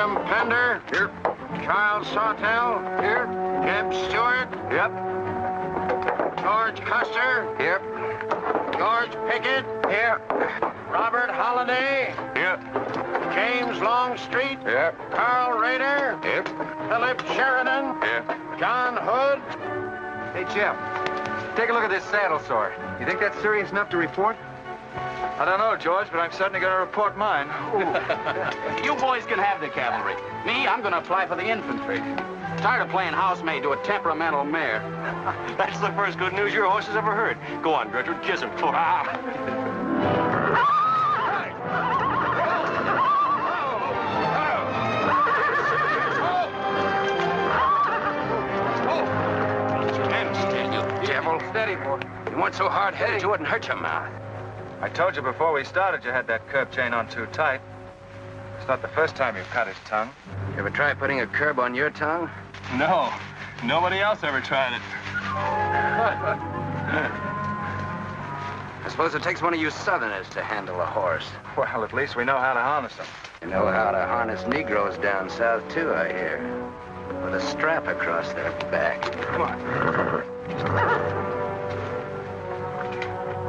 William Pender. Here. Charles Sawtell. Here. Jeb Stewart. Yep. George Custer. Here. George Pickett. Here. Robert Holliday. Here. James Longstreet. Here. Carl Rader. Here. Philip Sheridan. Here. John Hood. Hey, Jim. Take a look at this saddle sore. You think that's serious enough to report? I don't know, George, but I'm certainly going to report mine. You boys can have the cavalry. Me, I'm going to apply for the infantry. Tired of playing housemaid to a temperamental mare. That's the first good news your horse has ever heard. Go on, Gertrude, kiss him. Steady, boy. You weren't so hard-headed, you wouldn't hurt your mouth. I told you before we started you had that curb chain on too tight. It's not the first time you've cut his tongue. You ever try putting a curb on your tongue? No. Nobody else ever tried it. I suppose it takes one of you Southerners to handle a horse. Well, at least we know how to harness them. You know how to harness Negroes down south, too, I hear. With a strap across their back. Come on.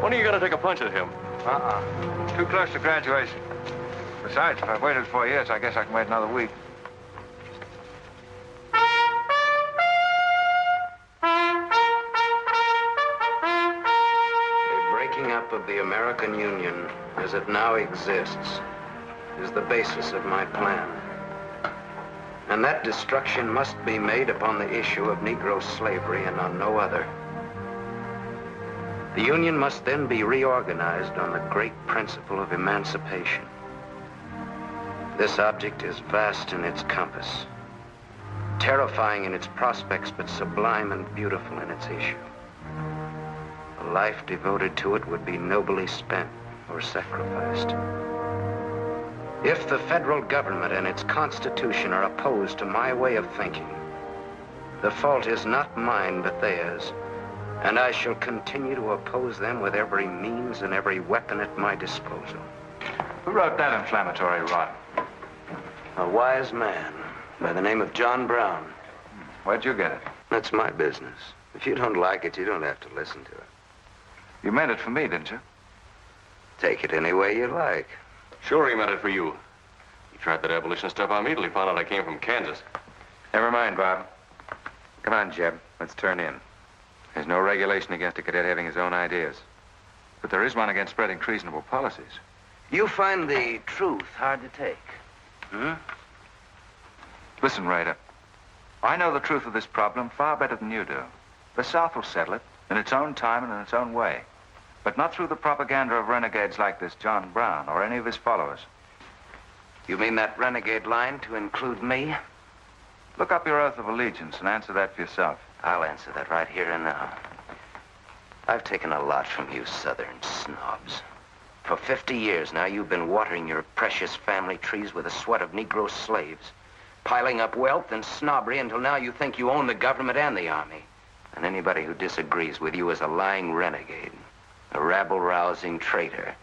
When are you going to take a punch at him? Too close to graduation. Besides, if I've waited 4 years, I guess I can wait another week. The breaking up of the American Union, as it now exists, is the basis of my plan. And that destruction must be made upon the issue of Negro slavery and on no other. The Union must then be reorganized on the great principle of emancipation. This object is vast in its compass, terrifying in its prospects, but sublime and beautiful in its issue. A life devoted to it would be nobly spent or sacrificed. If the federal government and its constitution are opposed to my way of thinking, the fault is not mine, but theirs. And I shall continue to oppose them with every means and every weapon at my disposal. Who wrote that inflammatory rot? A wise man by the name of John Brown. Where'd you get it? That's my business. If you don't like it, you don't have to listen to it. You meant it for me, didn't you? Take it any way you like. Sure he meant it for you. He tried that abolition stuff on me till he found out I came from Kansas. Never mind, Bob. Come on, Jeb. Let's turn in. There's no regulation against a cadet having his own ideas. But there is one against spreading treasonable policies. You find the truth hard to take, hmm? Listen, Raider. I know the truth of this problem far better than you do. The South will settle it in its own time and in its own way. But not through the propaganda of renegades like this John Brown or any of his followers. You mean that renegade line to include me? Look up your oath of allegiance and answer that for yourself. I'll answer that right here and now. I've taken a lot from you Southern snobs. For 50 years now, you've been watering your precious family trees with the sweat of Negro slaves, piling up wealth and snobbery until now you think you own the government and the army. And anybody who disagrees with you is a lying renegade, a rabble-rousing traitor.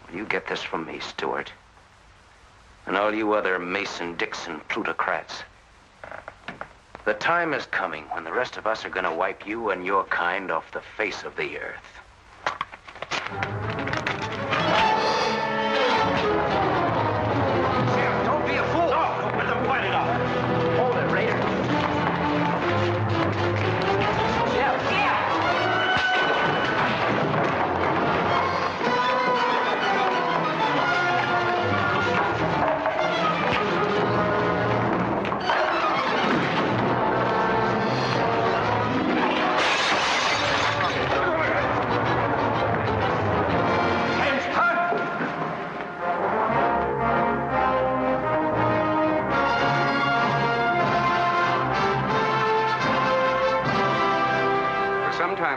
Well, you get this from me, Stewart. And all you other Mason-Dixon plutocrats. The time is coming when the rest of us are going to wipe you and your kind off the face of the earth. Jim, don't be a fool. No, let them fight it out. Hold it, Raider.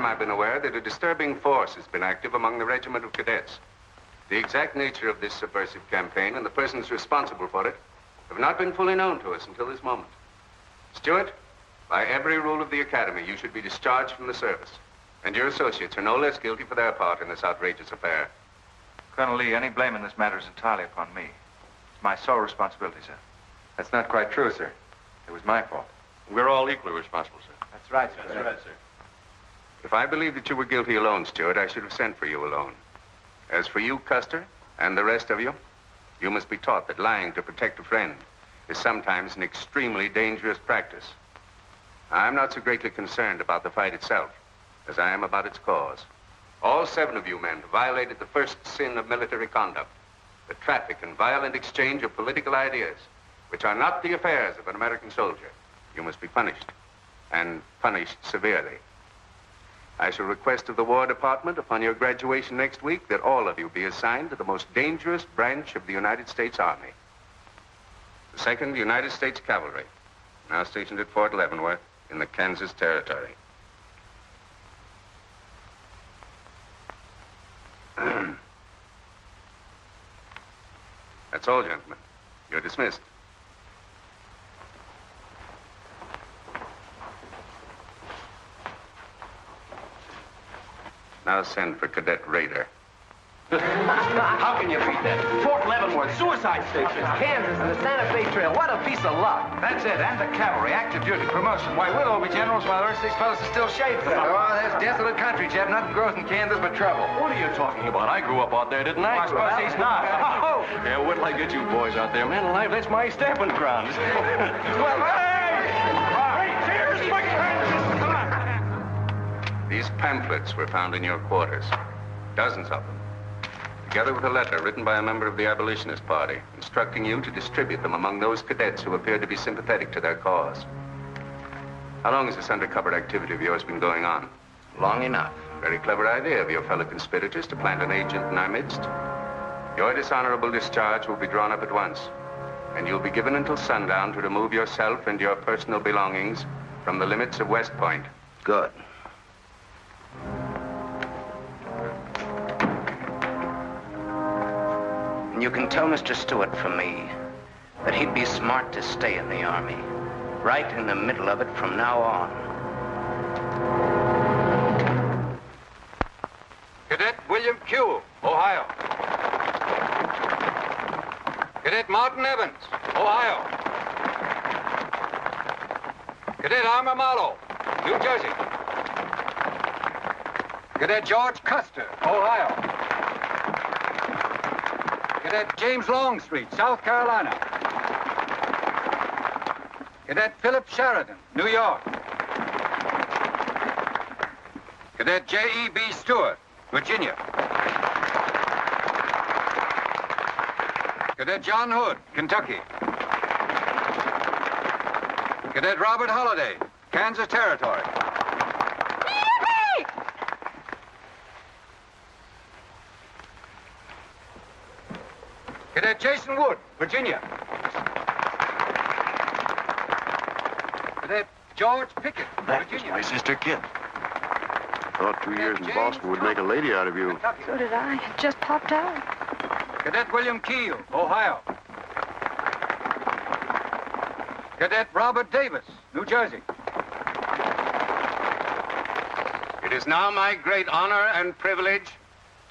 I've been aware that a disturbing force has been active among the regiment of cadets. The exact nature of this subversive campaign and the persons responsible for it have not been fully known to us until this moment. Stewart, by every rule of the academy, you should be discharged from the service. And your associates are no less guilty for their part in this outrageous affair. Colonel Lee, any blame in this matter is entirely upon me. my sole responsibility, sir. That's not quite true, sir. It was my fault. We're all equally responsible, sir. That's right, sir. That's right, sir. If I believed that you were guilty alone, Stewart, I should have sent for you alone. As for you, Custer, and the rest of you, you must be taught that lying to protect a friend is sometimes an extremely dangerous practice. I'm not so greatly concerned about the fight itself as I am about its cause. All 7 of you men violated the first sin of military conduct, the traffic and violent exchange of political ideas, which are not the affairs of an American soldier. You must be punished, and punished severely. I shall request of the War Department upon your graduation next week that all of you be assigned to the most dangerous branch of the United States Army. The 2nd United States Cavalry, now stationed at Fort Leavenworth in the Kansas Territory. That's all, gentlemen. You're dismissed. Now send for Cadet Raider. How can you beat that? Fort Leavenworth, suicide stations, Kansas, and the Santa Fe Trail. What a piece of luck. That's it, and the cavalry, active duty, promotion. Why, we'll all be generals while the rest of these fellas are still shade-fed. Oh, that's desolate country, Jeff. Nothing grows in Kansas but trouble. What are you talking about? I grew up out there, didn't I? I suppose he's not. Oh, yeah, wait till I get you boys out there. Man alive, that's my stamping grounds. Well, hey! Cheers, my Kansas! Come on! These pamphlets were found in your quarters. Dozens of them. Together with a letter written by a member of the Abolitionist Party, instructing you to distribute them among those cadets who appeared to be sympathetic to their cause. How long has this undercover activity of yours been going on? Long enough. Very clever idea of your fellow conspirators to plant an agent in our midst. Your dishonorable discharge will be drawn up at once, and you'll be given until sundown to remove yourself and your personal belongings from the limits of West Point. Good. You can tell Mr. Stewart from me that he'd be smart to stay in the Army, right in the middle of it from now on. Cadet William Q., Ohio. Cadet Martin Evans, Ohio. Cadet Armour Marlowe, New Jersey. Cadet George Custer, Ohio. Cadet James Longstreet, South Carolina. Cadet Philip Sheridan, New York. Cadet J.E.B. Stewart, Virginia. Cadet John Hood, Kentucky. Cadet Robert Holliday, Kansas Territory. Cadet Jason Wood, Virginia. Cadet George Pickett, Virginia. My sister Kit. Thought 2 years in Boston would make a lady out of you. Kentucky. So did I. It just popped out. Cadet William Keel, Ohio. Cadet Robert Davis, New Jersey. It is now my great honor and privilege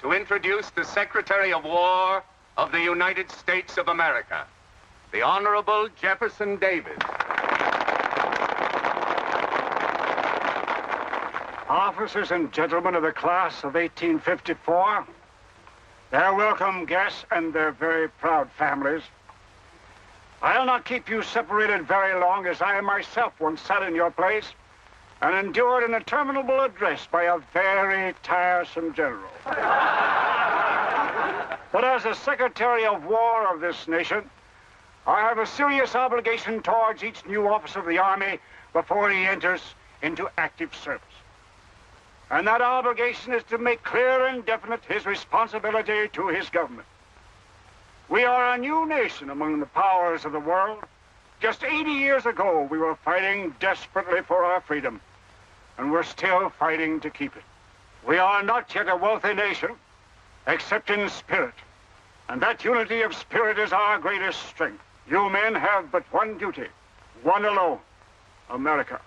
to introduce the Secretary of War of the United States of America, the Honorable Jefferson Davis. Officers and gentlemen of the class of 1854, their welcome guests and their very proud families, I'll not keep you separated very long, as I myself once sat in your place and endured an interminable address by a very tiresome general. But as the Secretary of War of this nation, I have a serious obligation towards each new officer of the Army before he enters into active service. And that obligation is to make clear and definite his responsibility to his government. We are a new nation among the powers of the world. Just 80 years ago, we were fighting desperately for our freedom, and we're still fighting to keep it. We are not yet a wealthy nation, except in spirit. And that unity of spirit is our greatest strength. You men have but one duty, one alone, America.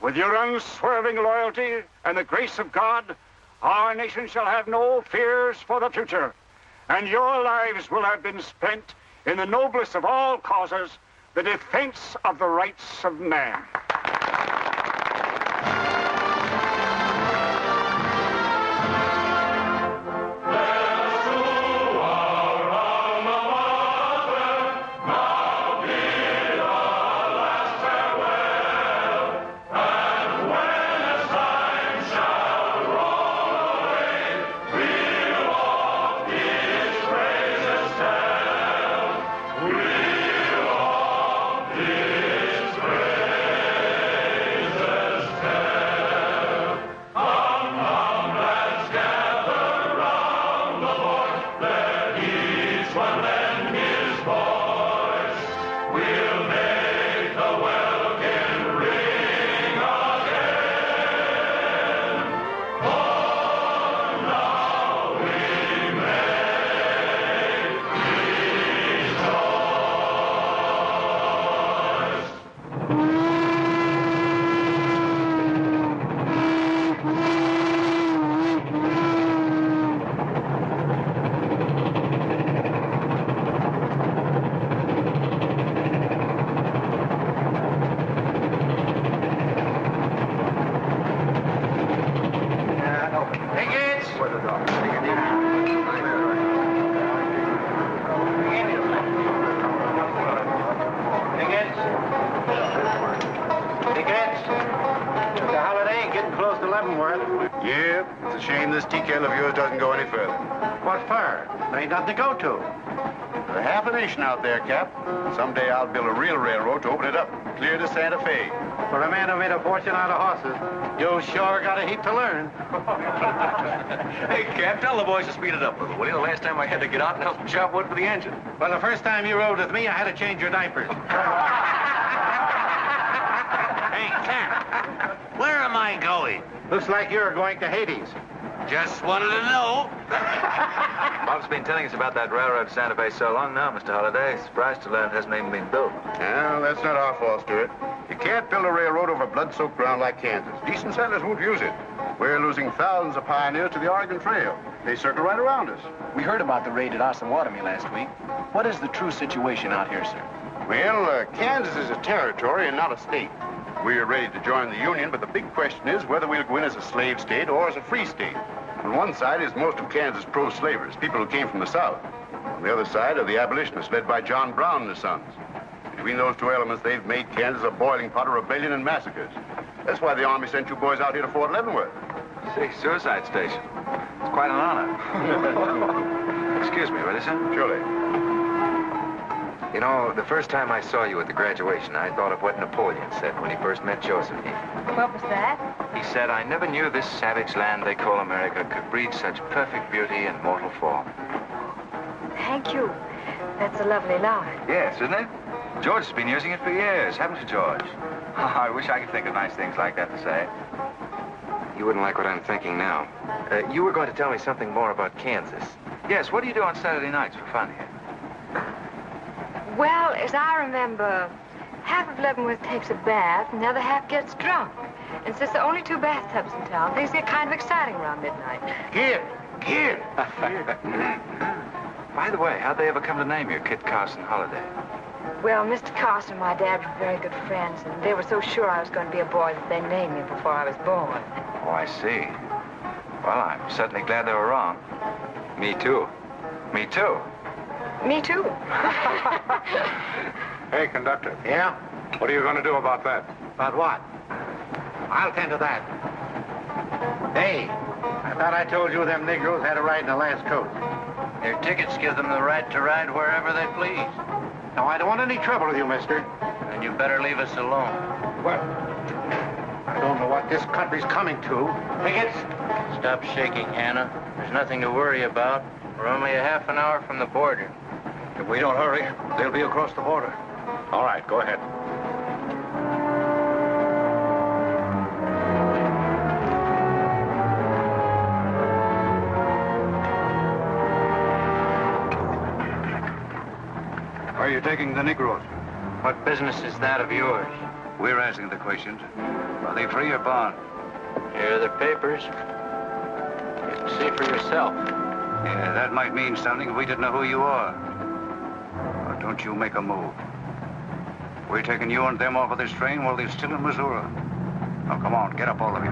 With your unswerving loyalty and the grace of God, our nation shall have no fears for the future, and your lives will have been spent in the noblest of all causes, the defense of the rights of man. Yep, it's a shame this tea kettle of yours doesn't go any further. What for? There ain't nothing to go to. There's half a nation out there, Cap. Someday I'll build a real railroad to open it up, clear to Santa Fe. For a man who made a fortune out of horses, you sure got a heap to learn. Hey, Cap, tell the boys to speed it up a little, will you? The last time I had to get out and help them chop wood for the engine. Well, the first time you rode with me, I had to change your diapers. Hey, Cap, where am I going? Looks like you're going to Hades. Just wanted to know. Bob's been telling us about that railroad to Santa Fe so long now, Mr. Holliday. Surprised to learn it hasn't even been built. Well, that's not our fault, Stuart. You can't build a railroad over blood-soaked ground like Kansas. Decent settlers won't use it. We're losing thousands of pioneers to the Oregon Trail. They circle right around us. We heard about the raid at Osawatomie last week. What is the true situation out here, sir? Well, Kansas is a territory and not a state. We're ready to join the Union, but the big question is whether we'll go in as a slave state or as a free state. On one side is most of Kansas pro-slavers, people who came from the South. On the other side are the abolitionists led by John Brown and his sons. Between those two elements, they've made Kansas a boiling pot of rebellion and massacres. That's why the Army sent you boys out here to Fort Leavenworth. See, suicide station. It's quite an honor. Excuse me, will you, sir? Surely. You know, the first time I saw you at the graduation, I thought of what Napoleon said when he first met Josephine. What was that? He said, I never knew this savage land they call America could breed such perfect beauty and mortal form. Thank you. That's a lovely line. Yes, isn't it? George has been using it for years, haven't you, George? I wish I could think of nice things like that to say. You wouldn't like what I'm thinking now. You were going to tell me something more about Kansas. Yes, what do you do on Saturday nights for fun here? Well, as I remember, half of Leavenworth takes a bath and the other half gets drunk. And since there are only 2 bathtubs in town, things get kind of exciting around midnight. Kid! By the way, how'd they ever come to name you Kit Carson Holliday? Well, Mr. Carson and my dad were very good friends, and they were so sure I was going to be a boy that they named me before I was born. Oh, I see. Well, I'm certainly glad they were wrong. Me too. Me too. Me too. Hey, conductor. Yeah? What are you going to do about that? About what? I'll tend to that. Hey, I thought I told you them Negroes had a right in the last coast. Their tickets give them the right to ride wherever they please. Now, I don't want any trouble with you, mister. Then you better leave us alone. Well, I don't know what this country's coming to. Tickets? Stop shaking, Hannah. There's nothing to worry about. We're only a half an hour from the border. If we don't hurry, they'll be across the border. All right, go ahead. Are you taking the Negroes? What business is that of yours? We're asking the questions. Are they free or bond? Here are the papers. You can see for yourself. Yeah, that might mean something if we didn't know who you are. But Don't you make a move. We're taking you and them off of this train while they're still in Missouri. Now, come on, get up, all of you.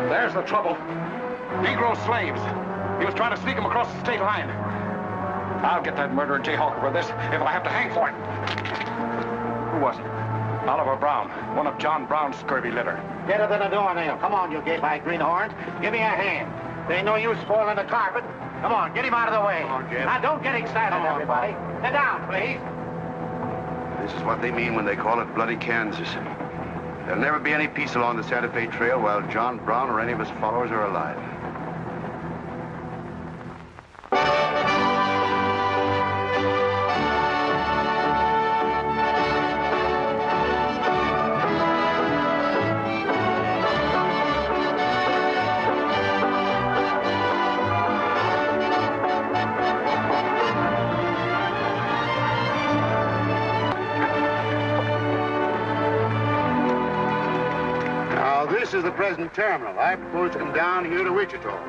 There's the trouble. Negro slaves. He was trying to sneak them across the state line. I'll get that murdering jayhawk over this if I have to hang for it. Who was it? Oliver Brown, one of John Brown's scurvy litter. Get her to the doornail. Come on, you gay-eyed greenhorns. Give me a hand. There ain't no use spoiling the carpet. Come on, get him out of the way. Come on, Jeff. Now, don't get excited, everybody. Sit down, please. This is what they mean when they call it bloody Kansas. There'll never be any peace along the Santa Fe Trail while John Brown or any of his followers are alive. This is the present terminal. I propose to come down here to Wichita,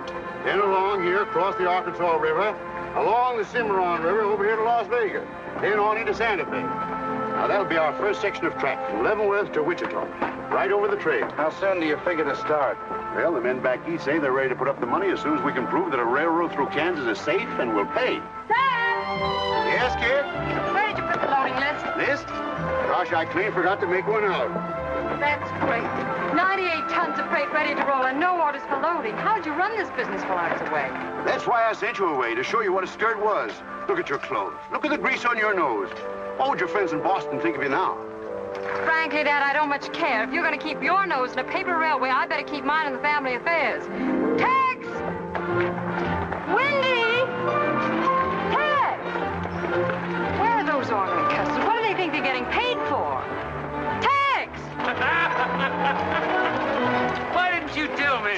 then along here across the Arkansas River, along the Cimarron River over here to Las Vegas, then on into Santa Fe. Now, that'll be our first section of track from Leavenworth to Wichita, right over the trail. How soon do you figure to start? Well, the men back east say they're ready to put up the money as soon as we can prove that a railroad through Kansas is safe and will pay. Dad! Yes, kid? Where did you put the loading list? List? Gosh, I clean forgot to make one out. That's great. 98 tons of freight ready to roll and no orders for loading. How'd you run this business while I was away? That's why I sent you away, to show you what a skirt was. Look at your clothes. Look at the grease on your nose. What would your friends in Boston think of you now? Frankly, Dad, I don't much care. If you're going to keep your nose in a paper railway, I better keep mine in the family affairs. Tex! Wendy! Tex! Where are those ornery customers? What do they think they're getting paid for? Tex! Why didn't you tell me?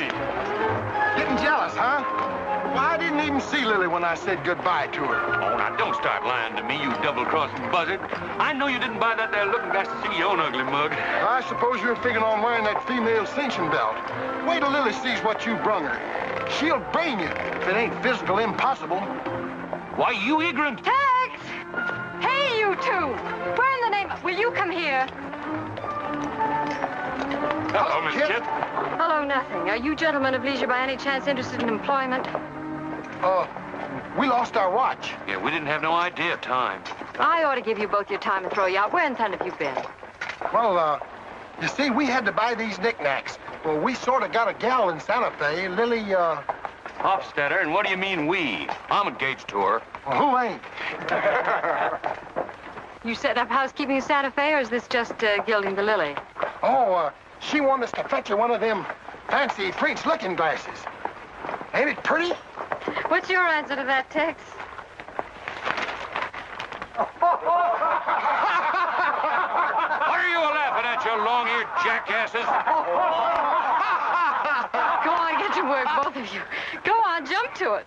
Getting jealous, huh? Well, I didn't even see Lily when I said goodbye to her. Oh, now don't start lying to me, you double-crossing buzzard. I know you didn't buy that there looking glass to see your own ugly mug. I suppose you're figuring on wearing that female cinching belt. Wait till Lily sees what you brung her. She'll brain you if it ain't physical impossible. Why, you ignorant. Tex! Hey, you two! Where in the name... Will you come here? Hello, Miss Kit. Hello, nothing. Are you gentlemen of leisure by any chance interested in employment? We lost our watch. Yeah, we didn't have no idea of time. I ought to give you both your time and throw you out. Where in thunder have you been? Well, you see, we had to buy these knickknacks. Well, we sort of got a gal in Santa Fe, Lily, Hofstadter, and what do you mean we? I'm engaged to her. Well, who ain't? You setting up housekeeping in Santa Fe, or is this just gilding the lily? Oh, she wanted us to fetch her one of them fancy French looking glasses. Ain't it pretty? What's your answer to that, Tex? What are you laughing at, you long-eared jackasses? Go on, get to work, both of you. Go on, jump to it.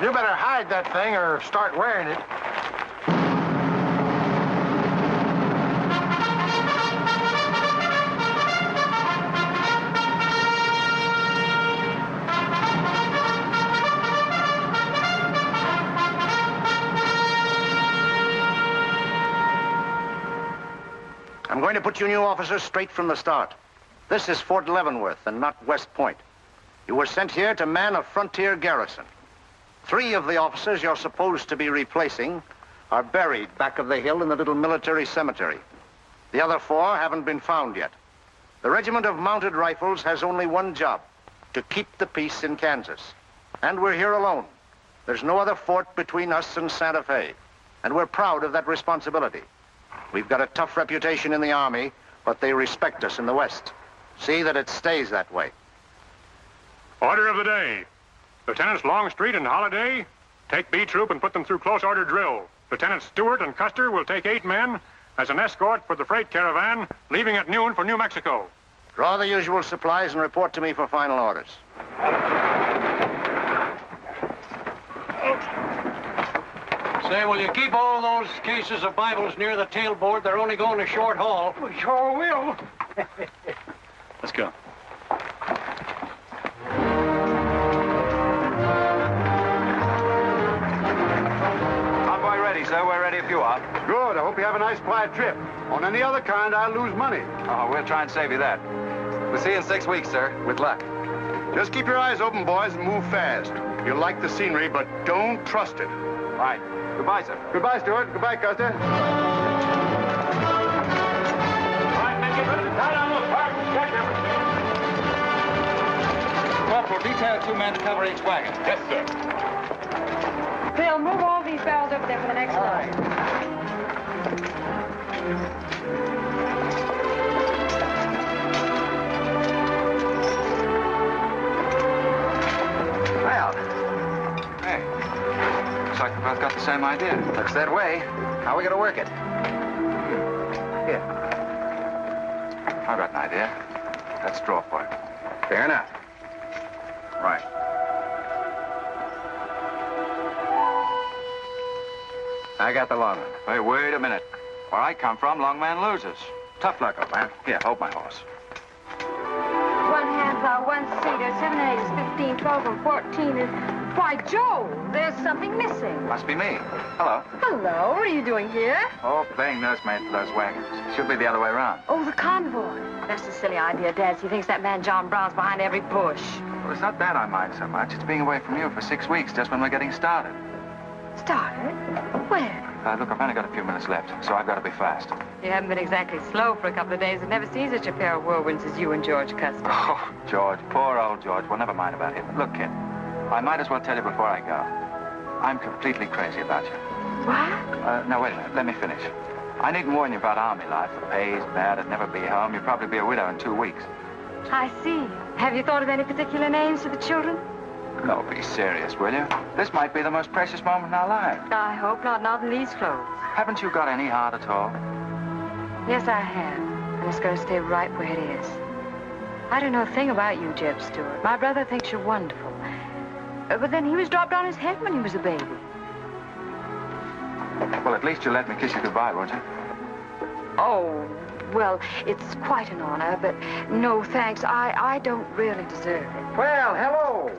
You better hide that thing or start wearing it. I'm going to put you new officers straight from the start. This is Fort Leavenworth and not West Point. You were sent here to man a frontier garrison. 3 of the officers you're supposed to be replacing are buried back of the hill in the little military cemetery. The other 4 haven't been found yet. The Regiment of Mounted Rifles has only one job, to keep the peace in Kansas. And we're here alone. There's no other fort between us and Santa Fe. And we're proud of that responsibility. We've got a tough reputation in the Army, but they respect us in the West. See that it stays that way. Order of the day. Lieutenants Longstreet and Holliday, take B Troop and put them through close order drill. Lieutenants Stewart and Custer will take 8 men as an escort for the freight caravan leaving at noon for New Mexico. Draw the usual supplies and report to me for final orders. Say, will you keep all those cases of Bibles near the tailboard? They're only going a short haul. We sure will. Let's go. Convoy ready, sir. We're ready if you are. Good. I hope you have a nice quiet trip. On any other kind, I'll lose money. Oh, we'll try and save you that. We'll see you in 6 weeks, sir. With luck. Just keep your eyes open, boys, and move fast. You'll like the scenery, but don't trust it. Right. Goodbye, sir. Goodbye, Stuart. Goodbye, Custer. All right, men, get ready to tie down those parts and check everything. Corporal, detail 2 men to cover each wagon. Yes, sir. Bill, move all these barrels over there for the next line. Well, Hey. Looks like we both got the same idea. looks that way. How are we going to work it? Here. I've got an idea. Let's draw for it. Fair enough. Right. I got the long one. Hey, wait a minute. Where I come from, long man loses. Tough luck, old man. Here, hold my horse. 1 hand plow, 1 seater, 7 and 8 is 15, 12 and 14 is... Why, Joe, there's something missing. Must be me. Hello. Hello, what are you doing here? Oh, playing nursemaid for those wagons. Should be the other way around. Oh, the convoy. That's a silly idea, Dad. He thinks that man John Brown's behind every bush. Well, it's not that I mind so much. It's being away from you for 6 weeks, just when we're getting started. Started? Where? Look, I've only got a few minutes left, so I've got to be fast. You haven't been exactly slow for a couple of days. I've never seen such a pair of whirlwinds as you and George Custer. Oh, George, poor old George. Well, never mind about him. Look, kid, I might as well tell you before I go. I'm completely crazy about you. What? Now, wait a minute. Let me finish. I needn't warn you about army life. The pay's bad. I'd never be home. You'd probably be a widow in 2 weeks. I see. Have you thought of any particular names for the children? No, be serious, will you? This might be the most precious moment in our lives. I hope not, not in these clothes. Haven't you got any heart at all? Yes, I have. And it's going to stay right where it is. I don't know a thing about you, Jeb Stewart. My brother thinks you're wonderful. But then he was dropped on his head when he was a baby. Well, at least you'll let me kiss you goodbye, won't you? Oh, well, it's quite an honor, but no thanks. I don't really deserve it. Well, hello.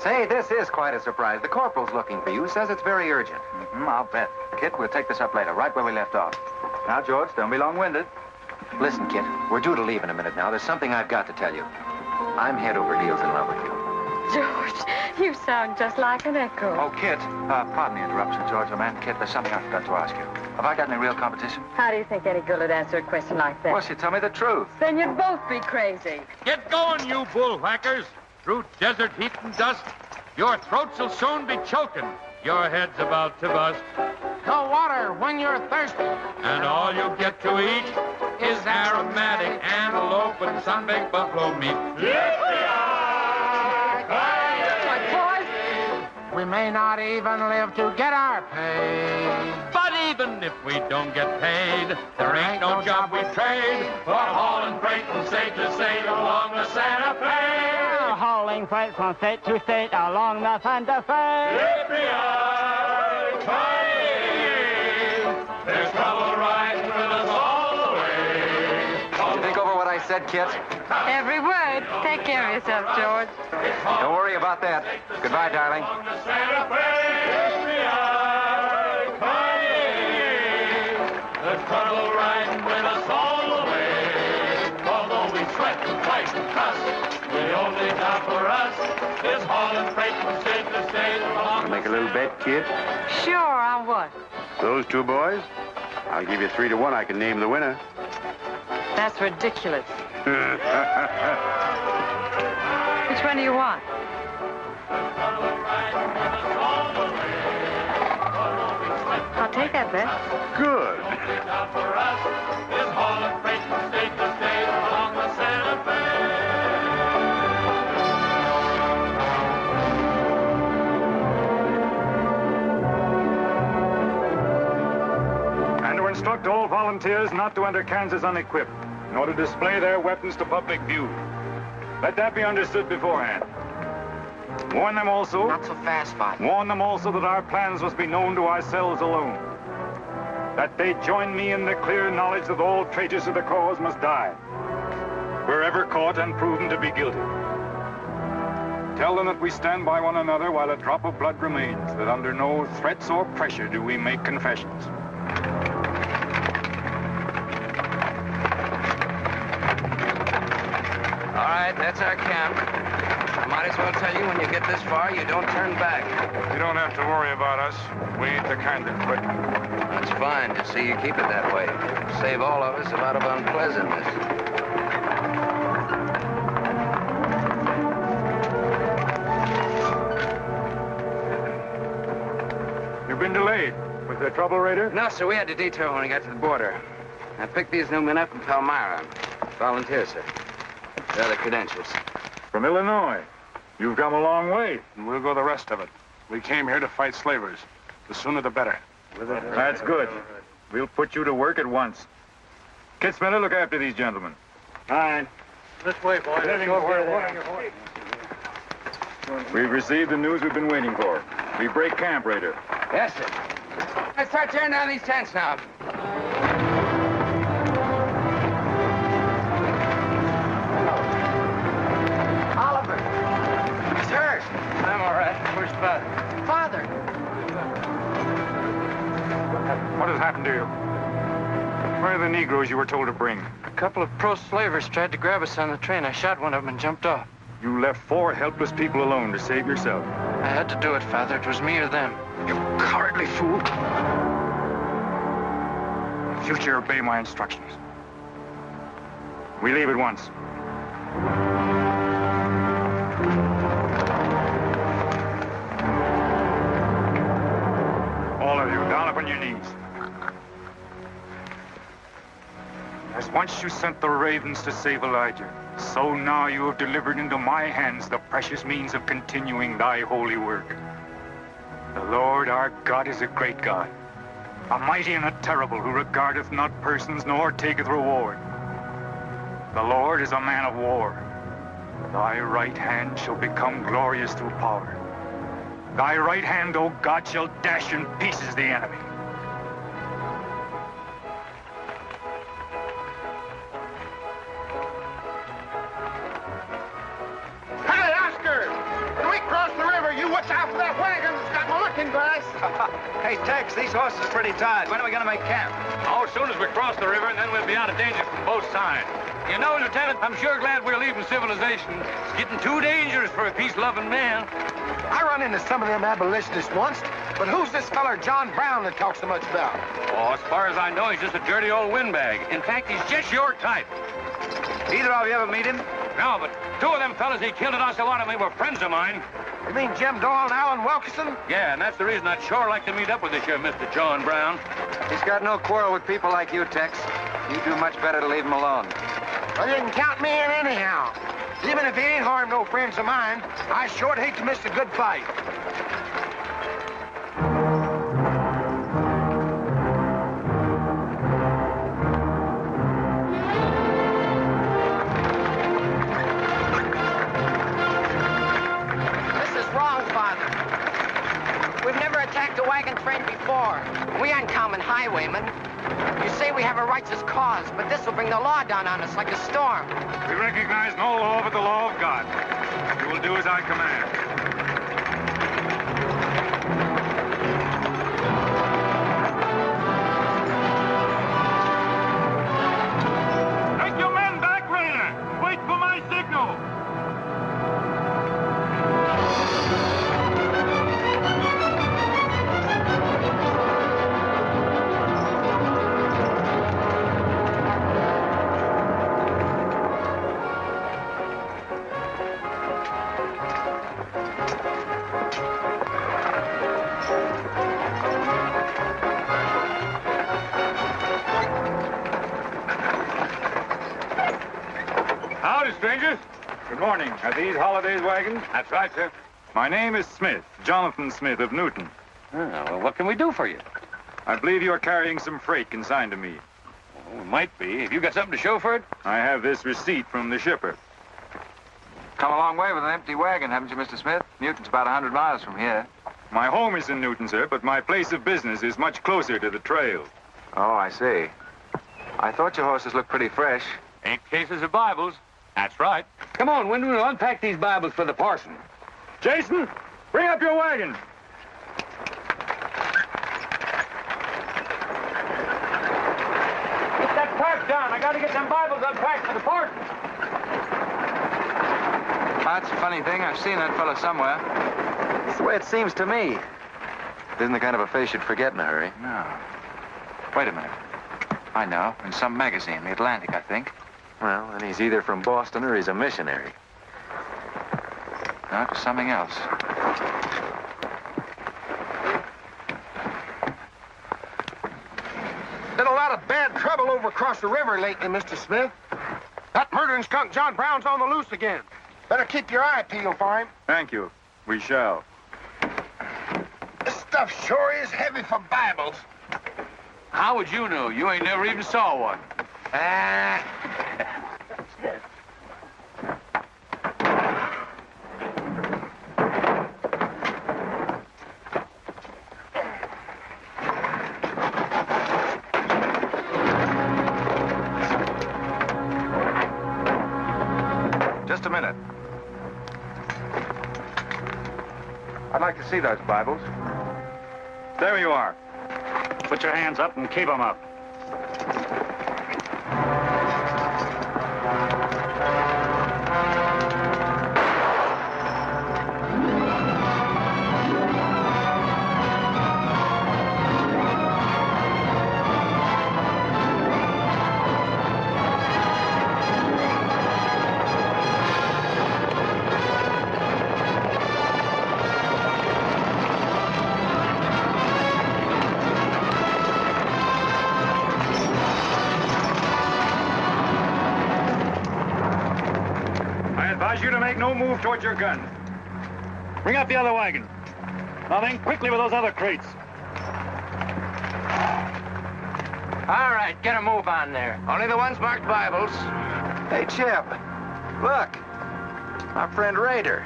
Say, this is quite a surprise. The corporal's looking for you. Says it's very urgent. I'll bet. Kit, we'll take this up later, right where we left off. Now, George, don't be long-winded. Listen, Kit, we're due to leave in a minute now. There's something I've got to tell you. I'm head over heels in love with you. George, you sound just like an echo. Oh, Kit, pardon the interruption, George, old man. Kit, there's something I forgot to ask you. Have I got any real competition? How do you think any girl would answer a question like that? Well, she tell me the truth. Then you'd both be crazy. Get going, you bullwhackers. Through desert heat and dust, your throats will soon be choking. Your head's about to bust. No water when you're thirsty. And all you get to eat is aromatic antelope and sun-baked buffalo meat. We may not even live to get our pay. But even if we don't get paid, there ain't no job we trade for hauling freight from state to state along the Santa Fe. Hauling freight from state to state along the Santa Fe. There's trouble riding with us all the way. Did you think over what I said, Kit? Every word. Take care of yourself, George. Don't worry about that. Goodbye, darling. There's trouble riding with us all the way. Although we sweat and fight and cuss, the only job for us is hauling freight from state to state along. Make a little bet, kid? Sure, on what? Those 2 boys? I'll give you 3 to 1. I can name the winner. That's ridiculous. Which one do you want? I'll take that bet. Good. For us is hauling freight from state to state along the Santa Fe. instruct all volunteers not to enter Kansas unequipped, nor to display their weapons to public view. Let that be understood beforehand. Warn them also... Not so fast, Father. Warn them also that our plans must be known to ourselves alone. That they join me in the clear knowledge that all traitors to the cause must die, wherever caught and proven to be guilty. Tell them that we stand by one another while a drop of blood remains, that under no threats or pressure do we make confessions. All right, that's our camp. I might as well tell you when you get this far, you don't turn back. You don't have to worry about us. We ain't the kind that quit. That's fine to see you keep it that way. Save all of us a lot of unpleasantness. You've been delayed. Was there trouble, Raider? No, sir. We had to detour when we got to the border. I picked these new men up in Palmyra. Volunteers, sir. They're the credentials. From Illinois. You've come a long way. And we'll go the rest of it. We came here to fight slavers. The sooner the better. That's good. We'll put you to work at once. Kid Spiller, look after these gentlemen. Fine. This way, boys. We've received the news we've been waiting for. We break camp, Raider. Yes, sir. Let's start tearing down these tents now. Oliver. He's hurt. I'm all right. Where's Father? Father. What has happened to you? Where are the Negroes you were told to bring? A couple of pro-slavers tried to grab us on the train. I shot one of them and jumped off. You left 4 helpless people alone to save yourself. I had to do it, Father. It was me or them. You cowardly fool. In future, obey my instructions. We leave at once. All of you, down upon your knees. As once you sent the ravens to save Elijah, so now you have delivered into my hands the precious means of continuing thy holy work. The Lord our God is a great God, a mighty and a terrible, who regardeth not persons nor taketh reward. The Lord is a man of war. Thy right hand shall become glorious through power. Thy right hand, O God, shall dash in pieces the enemy. Hey, Oscar! When we cross the river, you watch out for that wagon that's got my looking glass. Hey, Tex, these horses are pretty tired. When are we going to make camp? Oh, as soon as we cross the river, and then we'll be out of danger from both sides. You know, Lieutenant, I'm sure glad we're leaving civilization. It's getting too dangerous for a peace-loving man. I run into some of them abolitionists once, but who's this feller John Brown that talks so much about? Oh, as far as I know, he's just a dirty old windbag. In fact, he's just your type. Either of you ever meet him? No, but 2 of them fellas he killed at Osawatomie were friends of mine. You mean Jim Doyle and Alan Wilkinson? Yeah, and that's the reason I'd sure like to meet up with this here Mr. John Brown. He's got no quarrel with people like you, Tex. You do much better to leave him alone. Well, you can count me in anyhow. Even if he ain't harmed no friends of mine, I sure hate to miss a good fight. This is wrong, Father. We've never attacked a wagon train before. We aren't common highwaymen. You say we have a righteous cause, but this will bring the law down on us like a storm. We recognize no law but the law of God. You will do as I command. Take your men back, Raider. Wait for my signal. Howdy, strangers. Good morning. Are these Holiday's wagons? That's right, sir. My name is Smith, Jonathan Smith of Newton. Oh, well, what can we do for you? I believe you are carrying some freight consigned to me. Oh, it might be. Have you got something to show for it? I have this receipt from the shipper. Come a long way with an empty wagon, haven't you, Mr. Smith? Newton's about 100 miles from here. My home is in Newton, sir, but my place of business is much closer to the trail. Oh, I see. I thought your horses looked pretty fresh. Ain't cases of Bibles. That's right. Come on, Wyndham, we'll unpack these Bibles for the parson. Jason, bring up your wagon. Get that tarp down. I gotta get them Bibles unpacked for the parson. That's a funny thing. I've seen that fellow somewhere. It's the way it seems to me. It isn't the kind of a face you'd forget in a hurry. No. Wait a minute. I know. In some magazine, The Atlantic, I think. Well, then he's either from Boston or he's a missionary. No, it was something else. Been a lot of bad trouble over across the river lately, Mr. Smith. That murdering skunk John Brown's on the loose again. Better keep your eye peeled for him. Thank you. We shall. This stuff sure is heavy for Bibles. How would you know? You ain't never even saw one. Just a minute. I'd like to see those Bibles. There you are. Put your hands up and keep them up. You to make no move towards your gun. Bring up the other wagon. Now then, quickly with those other crates. All right, get a move on there. Only the ones marked Bibles. Hey, Chip. Look. Our friend Raider.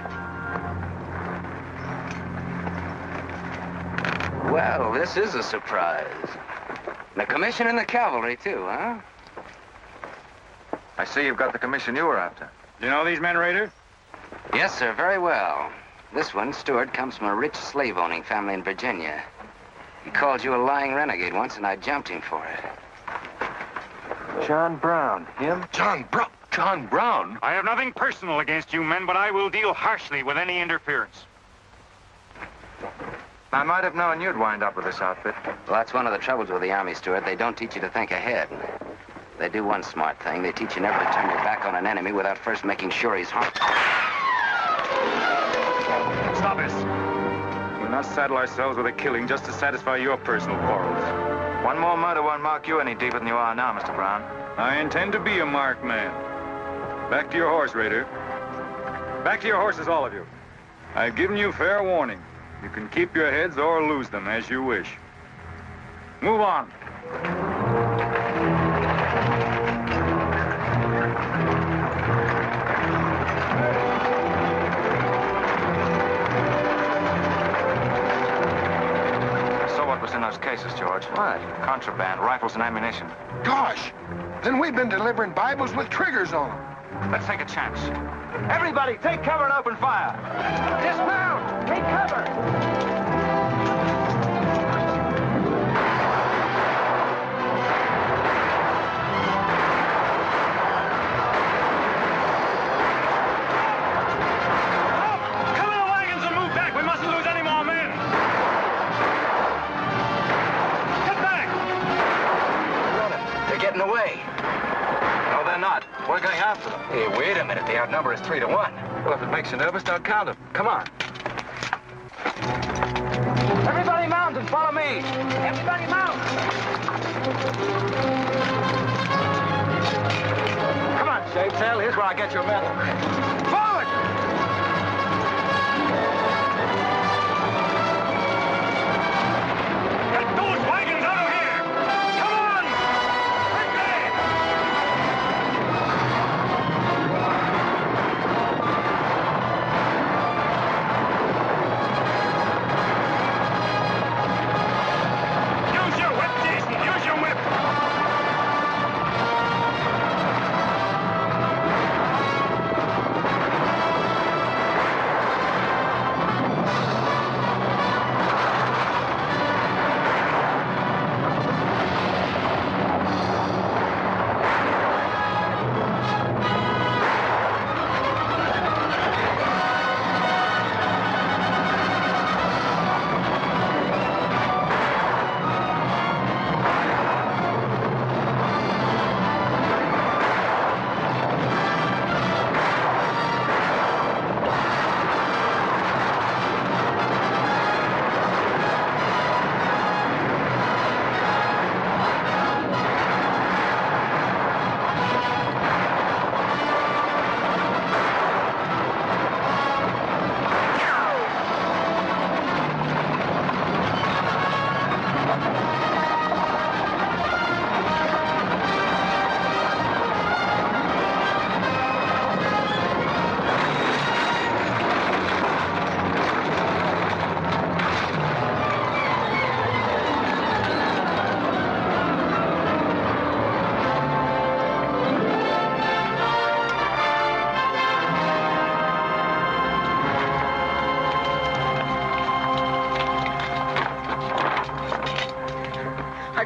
Well, this is a surprise. The commission in the cavalry, too, huh? I see you've got the commission you were after. Do you know these men, Raider? Yes, sir, very well. This one, Stewart, comes from a rich slave-owning family in Virginia. He called you a lying renegade once, and I jumped him for it. John Brown. Him? John Brown? John Brown? I have nothing personal against you men, but I will deal harshly with any interference. I might have known you'd wind up with this outfit. Well, that's one of the troubles with the Army, Stewart. They don't teach you to think ahead. They do one smart thing. They teach you never to turn your back on an enemy without first making sure he's harmed. Stop this. We'll not saddle ourselves with a killing just to satisfy your personal quarrels. One more murder won't mark you any deeper than you are now, Mr. Brown. I intend to be a marked man. Back to your horse, Raider. Back to your horses, all of you. I've given you fair warning. You can keep your heads or lose them as you wish. Move on. In those cases, George. What? Contraband, rifles and ammunition. Gosh, then we've been delivering Bibles with triggers on them. Let's take a chance. Everybody, take cover and open fire. Dismount! Take cover! Away. No, they're not. We're going after them. Hey, wait a minute. The outnumber is 3 to 1. Well, if it makes you nervous, don't count them. Come on. Everybody mount and follow me. Everybody mount. Come on, Shave Tail. Here's where I get your medal. Forward! Get those wagons out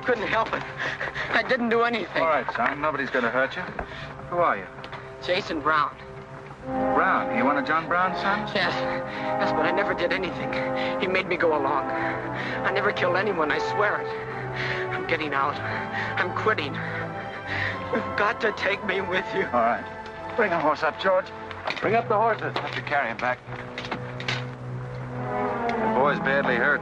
couldn't help it. I didn't do anything. All right, son. Nobody's going to hurt you. Who are you? Jason Brown. Brown. You one of John Brown's sons? Yes. Yes, but I never did anything. He made me go along. I never killed anyone, I swear it. I'm getting out. I'm quitting. You've got to take me with you. All right. Bring the horse up, George. Bring up the horses. Have to carry him back. The boy's badly hurt.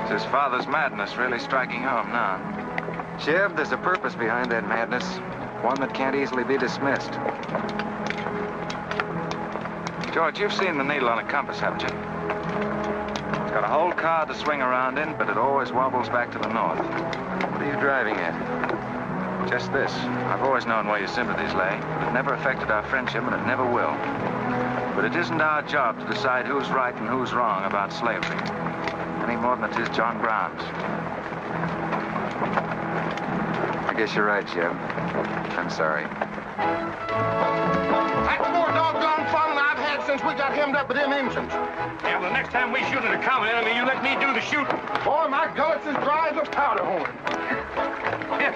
It's his father's madness really striking home now. Chev, there's a purpose behind that madness. One that can't easily be dismissed. George, you've seen the needle on a compass, haven't you? It's got a whole car to swing around in, but it always wobbles back to the north. What are you driving at? Just this. I've always known where your sympathies lay, but it never affected our friendship, and it never will. But it isn't our job to decide who's right and who's wrong about slavery. Any more than it is John Brown's. I guess you're right, Jeb. I'm sorry. That's the more doggone fun I've had since we got hemmed up with them engines. Yeah, well, the next time we shoot at a common enemy, you let me do the shooting. Boy, my gullets as dry as a powder horn. Here.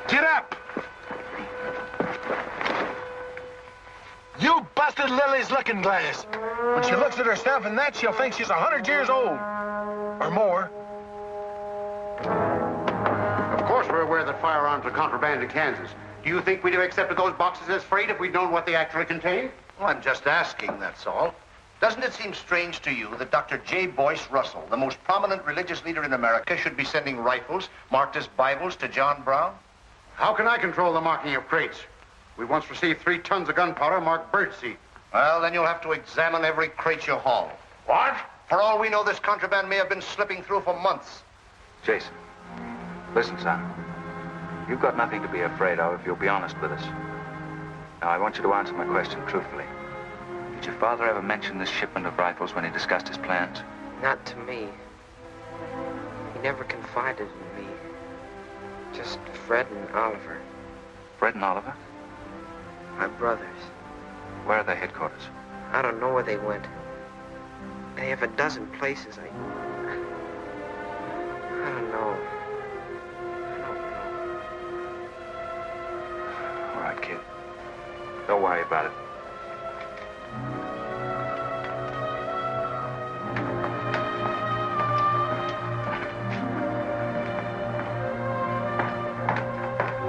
Get up! You busted Lily's looking glass. When she looks at herself in that, she'll think she's 100 years old. Or more. Of course we're aware that firearms are contraband in Kansas. Do you think we'd have accepted those boxes as freight if we'd known what they actually contained? Well, I'm just asking, that's all. Doesn't it seem strange to you that Dr. J. Boyce Russell, the most prominent religious leader in America, should be sending rifles marked as Bibles to John Brown? How can I control the marking of crates? We once received 3 tons of gunpowder marked birdseed. Well, then you'll have to examine every crate you haul. What? For all we know, this contraband may have been slipping through for months. Jason, listen, son. You've got nothing to be afraid of if you'll be honest with us. Now, I want you to answer my question truthfully. Did your father ever mention this shipment of rifles when he discussed his plans? Not to me. He never confided in me. Just Fred and Oliver. Fred and Oliver? My brothers. Where are their headquarters? I don't know where they went. They have a dozen places. I don't know. All right, kid. Don't worry about it.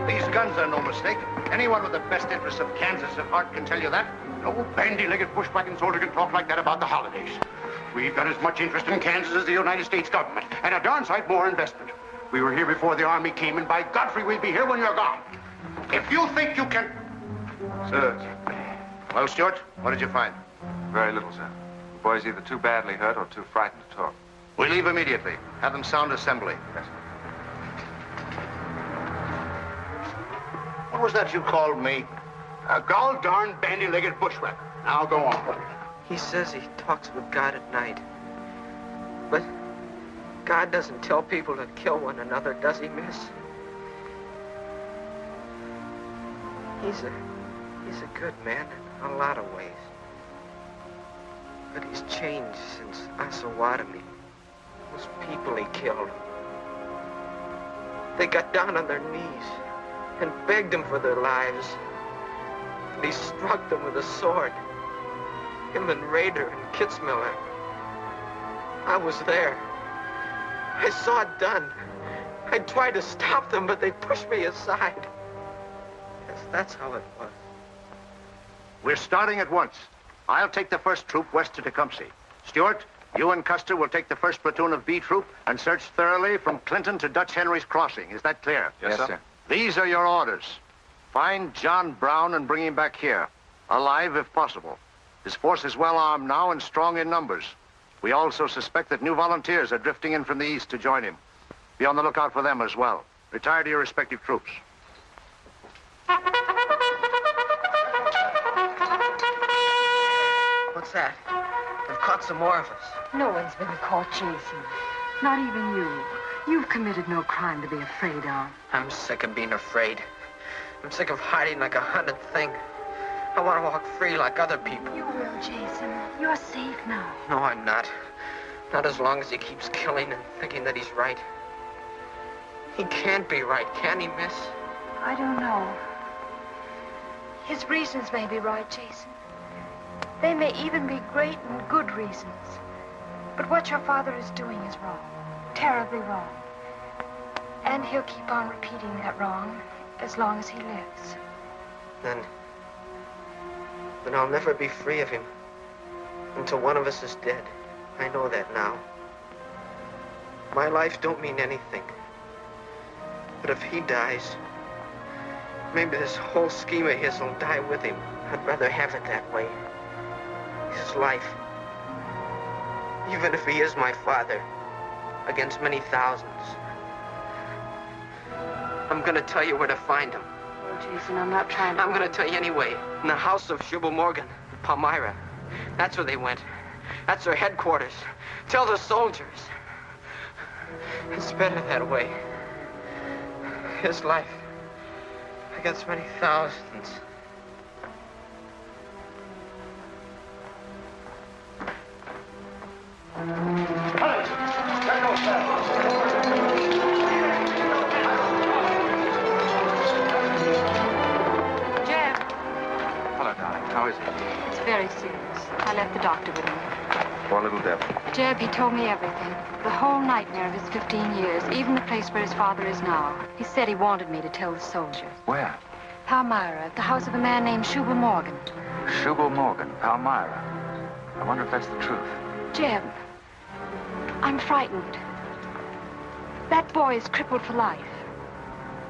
These guns are no mistake. Anyone with the best interests of Kansas at heart can tell you that. No bandy-legged bushwhacking soldier can talk like that about the holidays. We've got as much interest in Kansas as the United States government, and a darn sight more investment. We were here before the Army came, and by Godfrey, we'll be here when you're gone. If you think you can... Sir. Well, Stuart, what did you find? Very little, sir. The boy's either too badly hurt or too frightened to talk. We leave immediately. Have them sound assembly. Yes. What was that you called me? A gall-darn bandy-legged bushwhacker. Now go on. He says he talks with God at night. But God doesn't tell people to kill one another, does he, miss? He's a good man in a lot of ways. But he's changed since Osawatomie. Those people he killed. They got down on their knees and begged him for their lives. And he struck them with a sword. Him and Rader and Kitzmiller. I was there. I saw it done. I tried to stop them, but they pushed me aside. Yes, that's how it was. We're starting at once. I'll take the first troop west to Tecumseh. Stuart, you and Custer will take the first platoon of B Troop and search thoroughly from Clinton to Dutch Henry's Crossing. Is that clear? Yes, sir. These are your orders. Find John Brown and bring him back here. Alive, if possible. His force is well armed now and strong in numbers. We also suspect that new volunteers are drifting in from the east to join him. Be on the lookout for them as well. Retire to your respective troops. What's that? They've caught some more of us. No one's been caught, Jason. Not even you. You've committed no crime to be afraid of. I'm sick of being afraid. I'm sick of hiding like a hunted thing. I want to walk free like other people. You will, Jason. You're safe now. No, I'm not. Not as long as he keeps killing and thinking that he's right. He can't be right, can he, miss? I don't know. His reasons may be right, Jason. They may even be great and good reasons. But what your father is doing is wrong. Terribly wrong. And he'll keep on repeating that wrong as long as he lives. Then I'll never be free of him until one of us is dead. I know that now. My life don't mean anything. But if he dies, maybe this whole scheme of his will die with him. I'd rather have it that way. His life. Even if he is my father, against many thousands. I'm gonna tell you where to find him. Oh, Jason, I'm not trying to... I'm gonna tell you anyway. In the house of Jubal Morgan, Palmyra. That's where they went. That's their headquarters. Tell the soldiers. It's better that way. His life against many thousands. Jeb. Hello, darling. How is he? It's very serious. I left the doctor with him. Poor little devil. Jeb, he told me everything. The whole nightmare of his 15 years, even the place where his father is now. He said he wanted me to tell the soldiers. Where? Palmyra, at the house of a man named Jubal Morgan. Jubal Morgan, Palmyra. I wonder if that's the truth. Jeb, I'm frightened. That boy is crippled for life.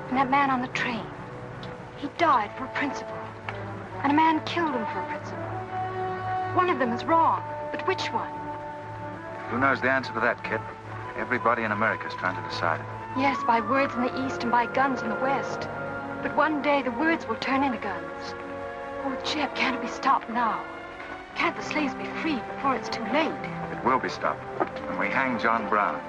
And that man on the train, he died for a principle. And a man killed him for a principle. One of them is wrong, but which one? Who knows the answer to that, kid? Everybody in America's trying to decide it. Yes, by words in the East and by guns in the West. But one day the words will turn into guns. Oh, Jeb, can't it be stopped now? Can't the slaves be freed before it's too late? It will be stopped when we hang John Brown.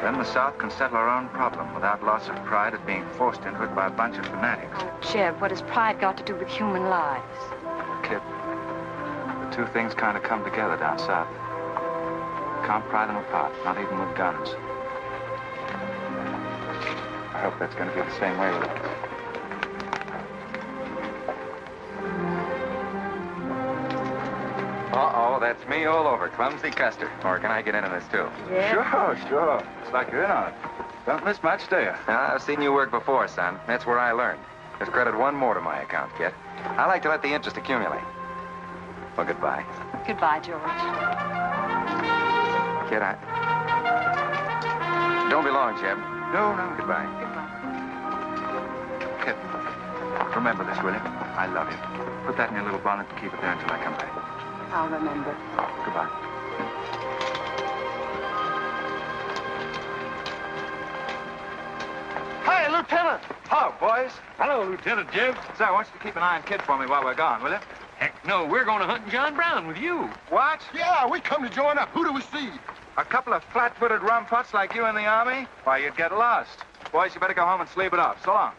Then the South can settle our own problem without loss of pride at being forced into it by a bunch of fanatics. Oh, Jeb, what has pride got to do with human lives? Kid, the two things kind of come together down south. Can't pry them apart, not even with guns. I hope that's going to be the same way with us. Uh-oh, that's me all over, Clumsy Custer. Or can I get into this, too? Yeah. Sure. It's like you're in on it. Don't miss much, do you? I've seen you work before, son. That's where I learned. Just credit one more to my account, kid. I like to let the interest accumulate. Well, goodbye. Goodbye, George. Kid, don't be long, Jeb. No. Goodbye. Kid, remember this, will you? I love you. Put that in your little bonnet and keep it there until I come back. I'll remember. Goodbye. Hi, Lieutenant. Hello, boys. Hello, Lieutenant Jeb. Say, I want you to keep an eye on Kid for me while we're gone, will you? Heck no, we're going to hunt John Brown with you. What? Yeah, we come to join up. Who do we see? A couple of flat-footed rumputs like you in the Army? Why, you'd get lost. Boys, you better go home and sleep it off. So long.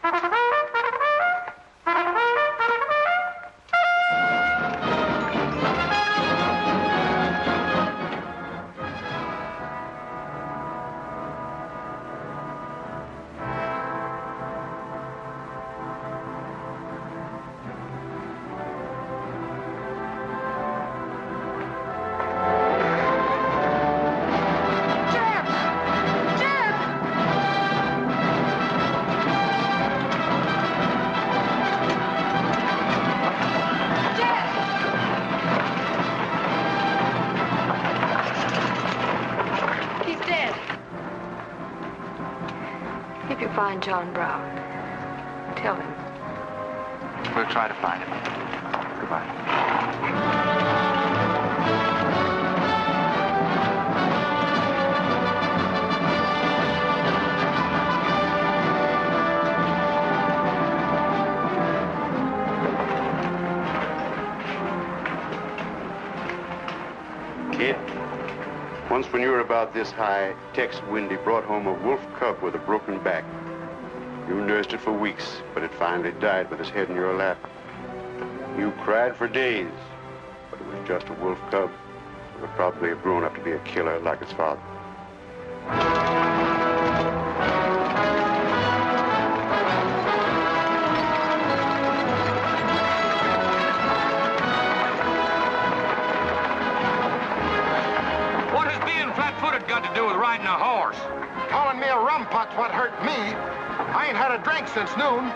If you find John Brown, tell him. We'll try to find him. Goodbye. Kid, once when you were about this high, Tex Windy brought home a wolf cub with a broken back. You nursed it for weeks, but it finally died with its head in your lap. You cried for days, but it was just a wolf cub. Would probably have grown up to be a killer like his father. What has being flat-footed got to do with riding a horse? Calling me a rumput's what hurt me. I ain't had a drink since noon.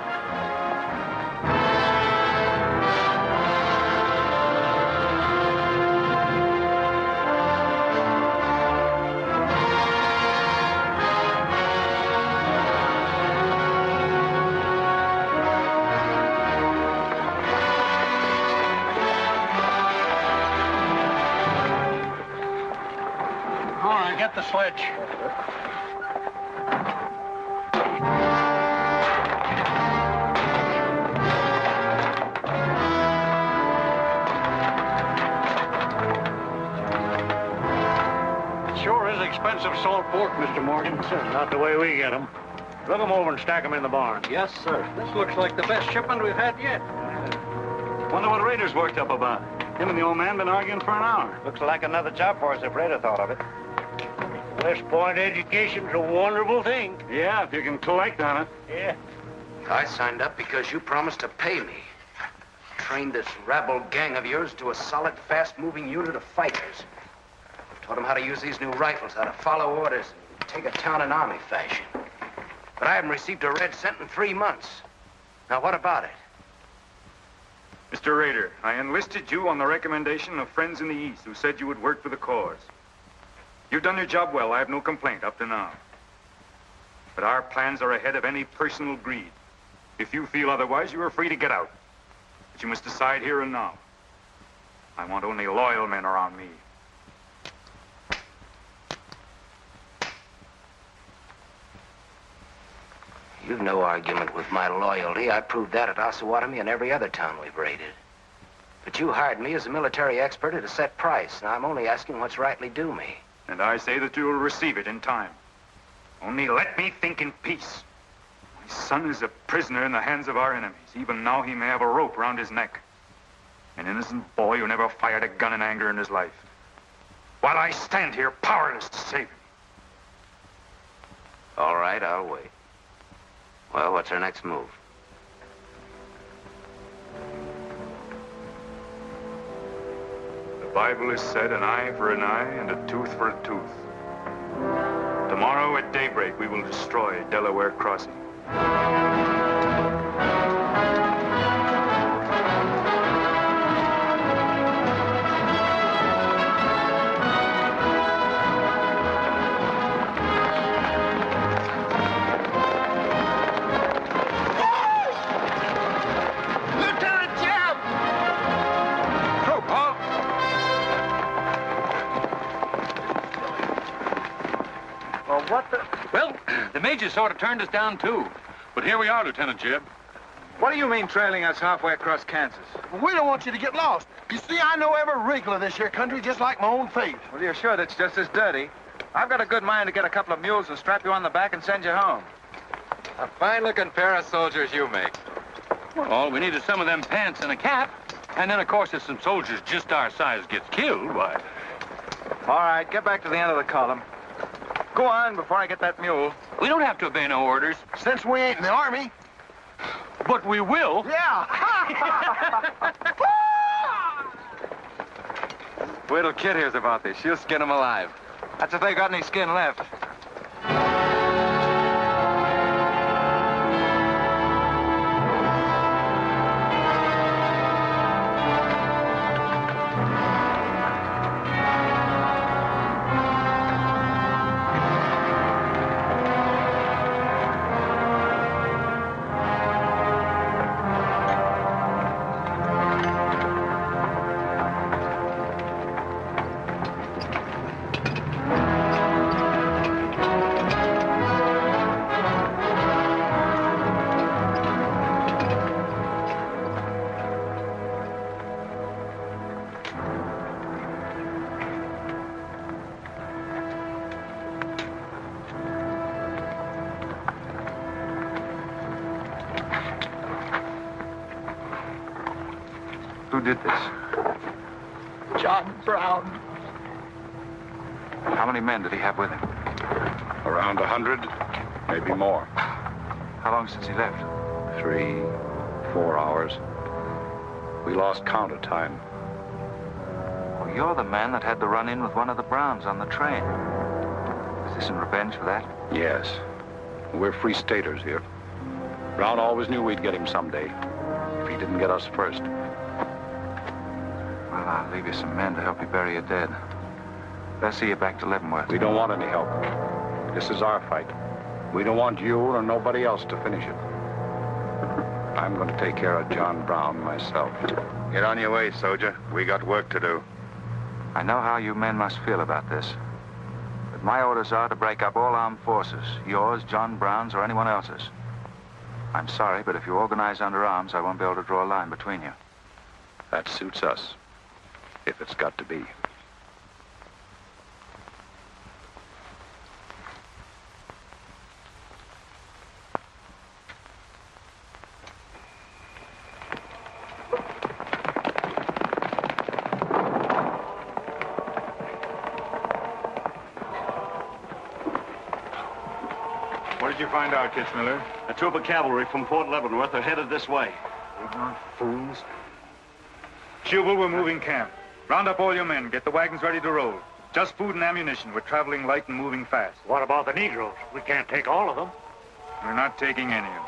All right, get the sledge. Sure is expensive salt pork, Mr. Morgan. Not the way we get them. Look them over and stack them in the barn. Yes, sir. This looks like the best shipment we've had yet. Wonder what Rader's worked up about. Him and the old man been arguing for an hour. Looks like another job for us if Raider thought of it. West Point education's a wonderful thing. Yeah, if you can collect on it. Yeah. I signed up because you promised to pay me. Trained this rabble gang of yours to a solid, fast-moving unit of fighters. Taught them how to use these new rifles, how to follow orders, and take a town in army fashion. But I haven't received a red cent in 3 months. Now, what about it? Mr. Rader, I enlisted you on the recommendation of friends in the East who said you would work for the cause. You've done your job well. I have no complaint up to now. But our plans are ahead of any personal greed. If you feel otherwise, you are free to get out. But you must decide here and now. I want only loyal men around me. You've no argument with my loyalty. I proved that at Osawatomie and every other town we've raided. But you hired me as a military expert at a set price. Now I'm only asking what's rightly due me. And I say that you will receive it in time. Only let me think in peace. My son is a prisoner in the hands of our enemies. Even now he may have a rope around his neck. An innocent boy who never fired a gun in anger in his life. While I stand here powerless to save him. All right, I'll wait. Well, what's our next move? The Bible has said an eye for an eye and a tooth for a tooth. Tomorrow at daybreak, we will destroy Delaware Crossing. Well, the major sort of turned us down, too. But here we are, Lieutenant Jeb. What do you mean trailing us halfway across Kansas? We don't want you to get lost. You see, I know every wrinkle of this here country just like my own face. Well, you're sure that's just as dirty? I've got a good mind to get a couple of mules and strap you on the back and send you home. A fine-looking pair of soldiers you make. Well, all we need is some of them pants and a cap. And then, of course, if some soldiers just our size gets killed, why... All right, get back to the end of the column. Go on before I get that mule. We don't have to obey no orders. Since we ain't in the army. But we will. Yeah. Wait till Kid hears about this. She'll skin him alive. That's if they got any skin left. Who did this? John Brown. How many men did he have with him? Around 100, maybe more. How long since he left? 3, 4 hours. We lost count of time. Well, you're the man that had the run-in with one of the Browns on the train. Is this in revenge for that? Yes. We're free staters here. Brown always knew we'd get him someday, if he didn't get us first. Well, I'll leave you some men to help you bury your dead. Let's see you back to Leavenworth. We don't want any help. This is our fight. We don't want you or nobody else to finish it. I'm going to take care of John Brown myself. Get on your way, soldier. We got work to do. I know how you men must feel about this. But my orders are to break up all armed forces. Yours, John Brown's, or anyone else's. I'm sorry, but if you organize under arms, I won't be able to draw a line between you. That suits us, if it's got to be. What did you find out, Kitzmiller? A troop of cavalry from Fort Leavenworth are headed this way. Ignorant fools. Jubal, we're moving camp. Round up all your men. Get the wagons ready to roll. Just food and ammunition. We're traveling light and moving fast. What about the Negroes? We can't take all of them. We're not taking any of them.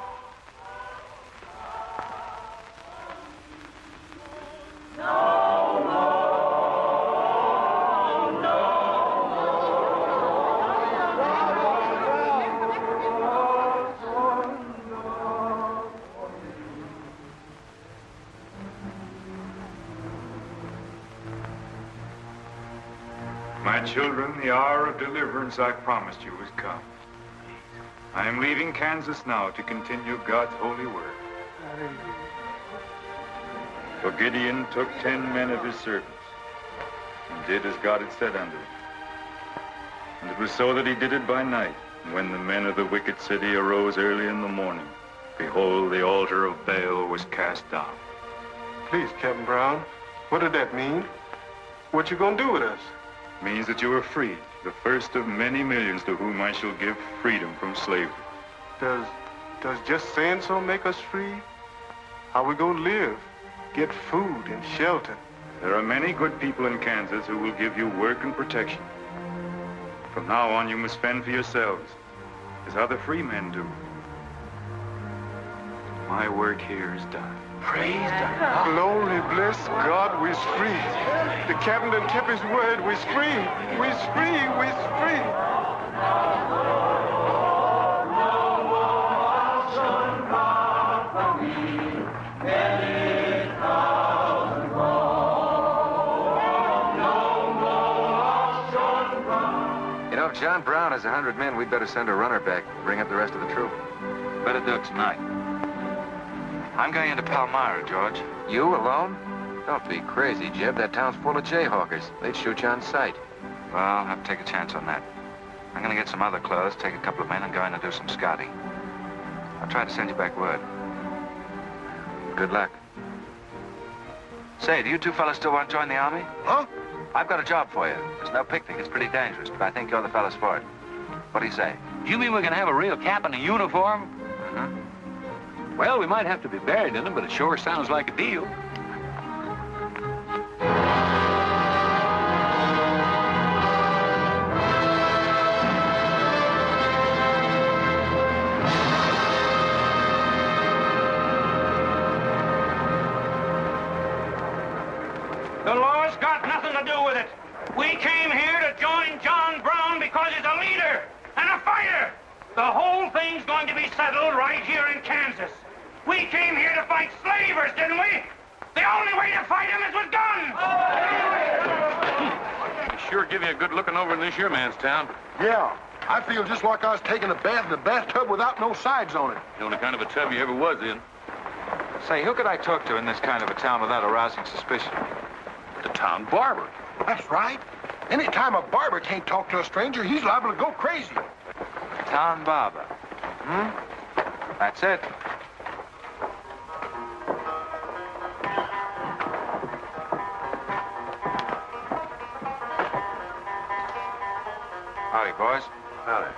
My children, the hour of deliverance I promised you has come. I am leaving Kansas now to continue God's holy work. For Gideon took 10 men of his servants and did as God had said unto him. And it was so that he did it by night. And when the men of the wicked city arose early in the morning, behold, the altar of Baal was cast down. Please, Captain Brown, what did that mean? What you gonna do with us? Means that you are free, the first of many millions to whom I shall give freedom from slavery. Does just saying so make us free? How we gonna live? Get food and shelter? There are many good people in Kansas who will give you work and protection. From now on, you must fend for yourselves, as other free men do. My work here is done. Praise God. Glory, bless God, we's free. The captain done kept his word, we's free. We's free, we's free. You know, if John Brown has 100 men, we'd better send a runner back, bring up the rest of the troop. Better do it tonight. I'm going into Palmyra, George. You alone? Don't be crazy, Jeb. That town's full of jayhawkers. They'd shoot you on sight. Well, I'll have to take a chance on that. I'm going to get some other clothes, take a couple of men, and go in and do some scouting. I'll try to send you back word. Good luck. Say, do you two fellas still want to join the Army? Huh? I've got a job for you. There's no picnic. It's pretty dangerous, but I think you're the fellas for it. What do you say? You mean we're going to have a real cap and a uniform? Mm-hmm. Well, we might have to be buried in them, but it sure sounds like a deal. The law's got nothing to do with it. We came here to join John Brown because he's a leader and a fighter. The whole thing's going to be settled right here in Kansas. We came here to fight slavers, didn't we? The only way to fight them is with guns. They sure give you a good looking over in this here man's town. Yeah, I feel just like I was taking a bath in a bathtub without no sides on it. The only kind of a tub you ever was in. Say, who could I talk to in this kind of a town without arousing suspicion? The town barber. That's right. Anytime a barber can't talk to a stranger, he's liable to go crazy. Town barber. That's it. boys. Howdy.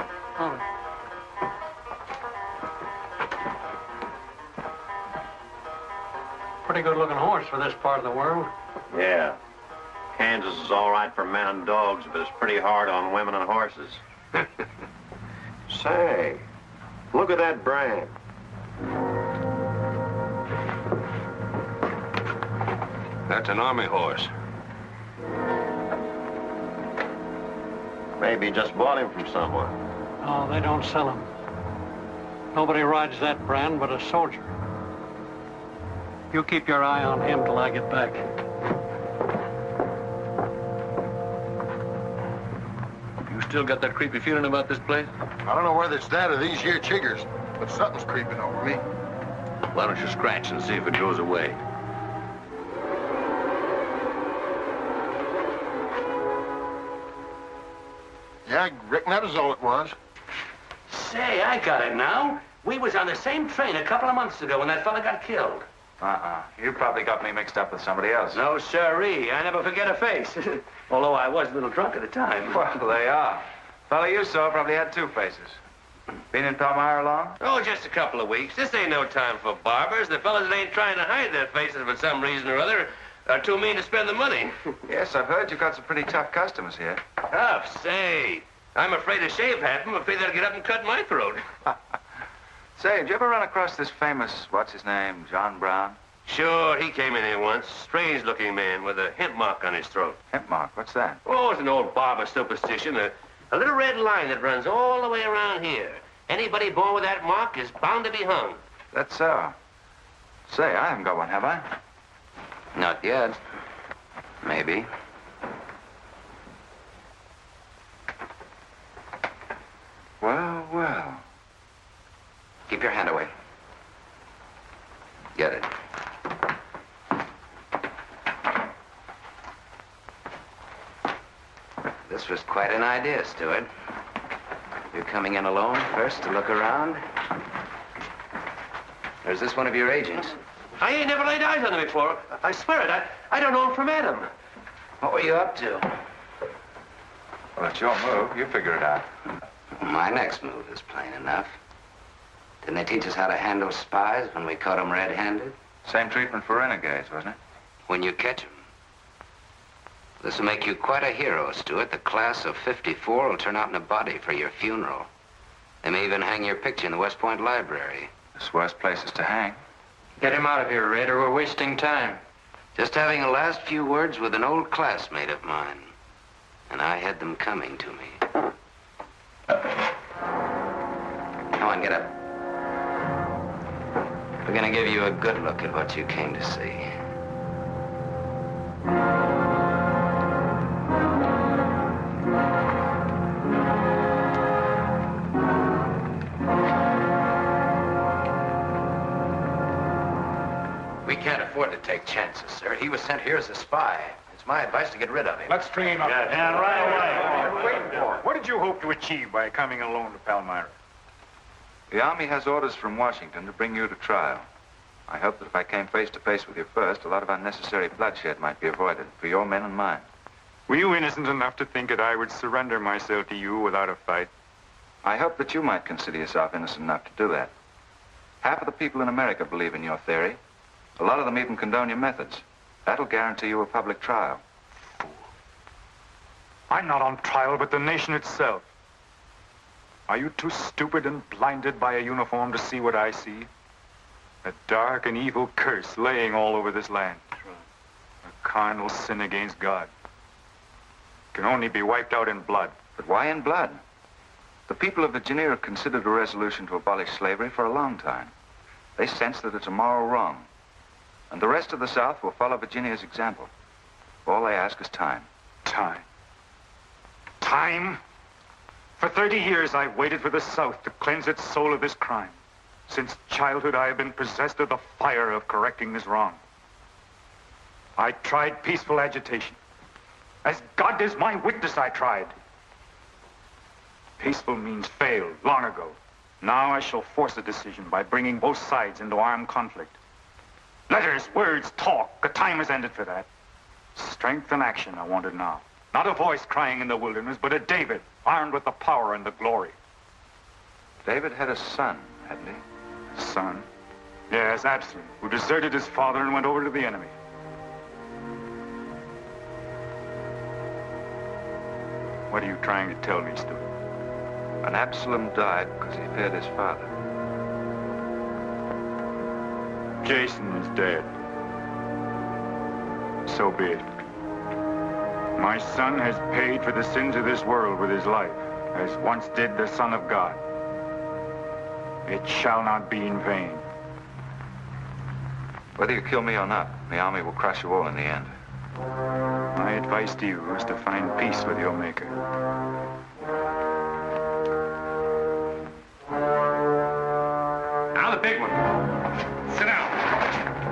Pretty good-looking horse for this part of the world. Yeah. Kansas is all right for men and dogs, but it's pretty hard on women and horses. Say, look at that brand. That's an army horse. Maybe you just bought him from someone. Oh, they don't sell them. Nobody rides that brand but a soldier. You keep your eye on him till I get back. You still got that creepy feeling about this place? I don't know whether it's that or these here chiggers, but something's creeping over me. Why don't you scratch and see if it goes away? Yeah, I reckon that was all it was. Say, I got it now. We was on the same train a couple of months ago when that fella got killed. You probably got me mixed up with somebody else. No, sirree. I never forget a face. Although I was a little drunk at the time. Well, they are. Fella you saw probably had two faces. Been in Palmyra long? Oh, just a couple of weeks. This ain't no time for barbers. The fellas that ain't trying to hide their faces for some reason or other are too mean to spend the money. Yes, I've heard you've got some pretty tough customers here. Tough, say. I'm afraid to shave half of them. Afraid they'll get up and cut my throat. Say, did you ever run across this famous, what's his name, John Brown? Sure, he came in here once. Strange-looking man with a hemp mark on his throat. Hemp mark? What's that? Oh, it's an old barber superstition. A little red line that runs all the way around here. Anybody born with that mark is bound to be hung. That's so. Say, I haven't got one, have I? Not yet. Maybe. Well, well. Keep your hand away. Get it. This was quite an idea, Stuart. You're coming in alone first to look around? Or is this one of your agents? I ain't never laid eyes on him before. I swear it. I don't know him from Adam. What were you up to? Well, it's your move. You figure it out. My next move is plain enough. Didn't they teach us how to handle spies when we caught them red-handed? Same treatment for renegades, wasn't it? When you catch them. This will make you quite a hero, Stuart. The class of '54 will turn out in a body for your funeral. They may even hang your picture in the West Point Library. There's worse places to hang. Get him out of here, Red, or we're wasting time. Just having a last few words with an old classmate of mine. And I had them coming to me. Come on, get up. We're gonna give you a good look at what you came to see. We can't afford to take chances, sir. He was sent here as a spy. It's my advice to get rid of him. Let's string him up. And right away. Wait for it. What did you hope to achieve by coming alone to Palmyra? The Army has orders from Washington to bring you to trial. I hope that if I came face to face with you first, a lot of unnecessary bloodshed might be avoided for your men and mine. Were you innocent enough to think that I would surrender myself to you without a fight? I hope that you might consider yourself innocent enough to do that. Half of the people in America believe in your theory. A lot of them even condone your methods. That'll guarantee you a public trial. Fool. I'm not on trial, but the nation itself. Are you too stupid and blinded by a uniform to see what I see? A dark and evil curse laying all over this land. A carnal sin against God. Can only be wiped out in blood. But why in blood? The people of Virginia have considered a resolution to abolish slavery for a long time. They sense that it's a moral wrong. And the rest of the South will follow Virginia's example. All they ask is time. Time? Time? For 30 years, I've waited for the South to cleanse its soul of this crime. Since childhood, I have been possessed of the fire of correcting this wrong. I tried peaceful agitation. As God is my witness, I tried. Peaceful means failed long ago. Now I shall force a decision by bringing both sides into armed conflict. Letters, words, talk. The time has ended for that. Strength and action are wanted now. Not a voice crying in the wilderness, but a David, armed with the power and the glory. David had a son, hadn't he? Son? Yes, Absalom, who deserted his father and went over to the enemy. What are you trying to tell me, Stu? And Absalom died because he feared his father. Jason is dead. So be it. My son has paid for the sins of this world with his life, as once did the Son of God. It shall not be in vain. Whether you kill me or not, the army will crush you all in the end. My advice to you is to find peace with your Maker. Now the big one. Sit down.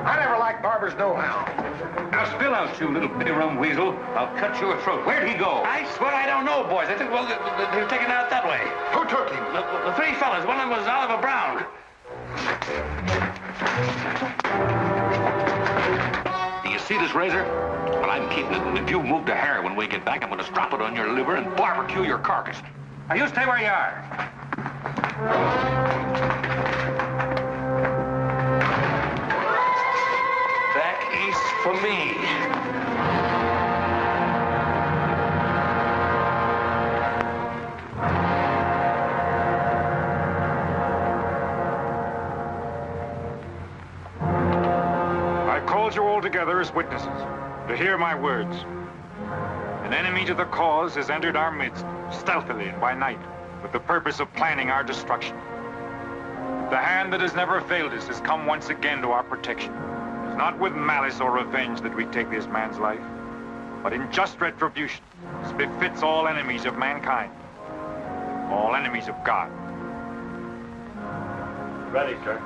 I never liked barbers nohow. Now spill out, you little bitty rum weasel. I'll cut your throat. Where'd he go? I swear I don't know, boys. I think, well, they were taken out that way. Who took him? The three fellas. One of them was Oliver Brown. Do you see this razor? Well, I'm keeping it, and if you move to hair when we get back, I'm going to strap it on your liver and barbecue your carcass. Now, you stay where you are. Back east for me. I called you all together as witnesses to hear my words. An enemy to the cause has entered our midst, stealthily and by night, with the purpose of planning our destruction. The hand that has never failed us has come once again to our protection. It's not with malice or revenge that we take this man's life, but in just retribution, as befits all enemies of mankind, all enemies of God. Ready, sir.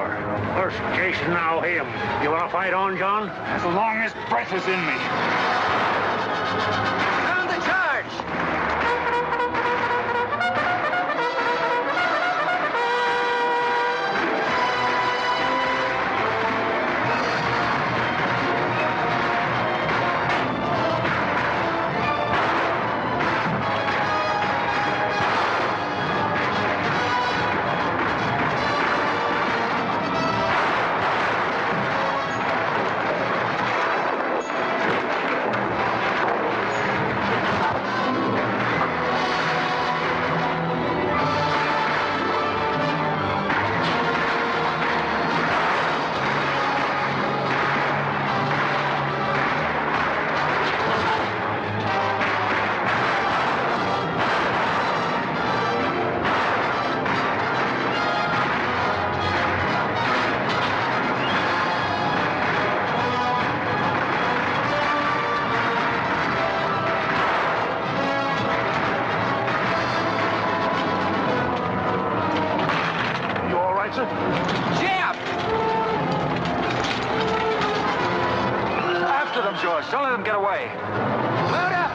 war. First Jason, now him. You want to fight on, John? As long as breath is in me. Sound the charge! George. Don't let them get away. Load up!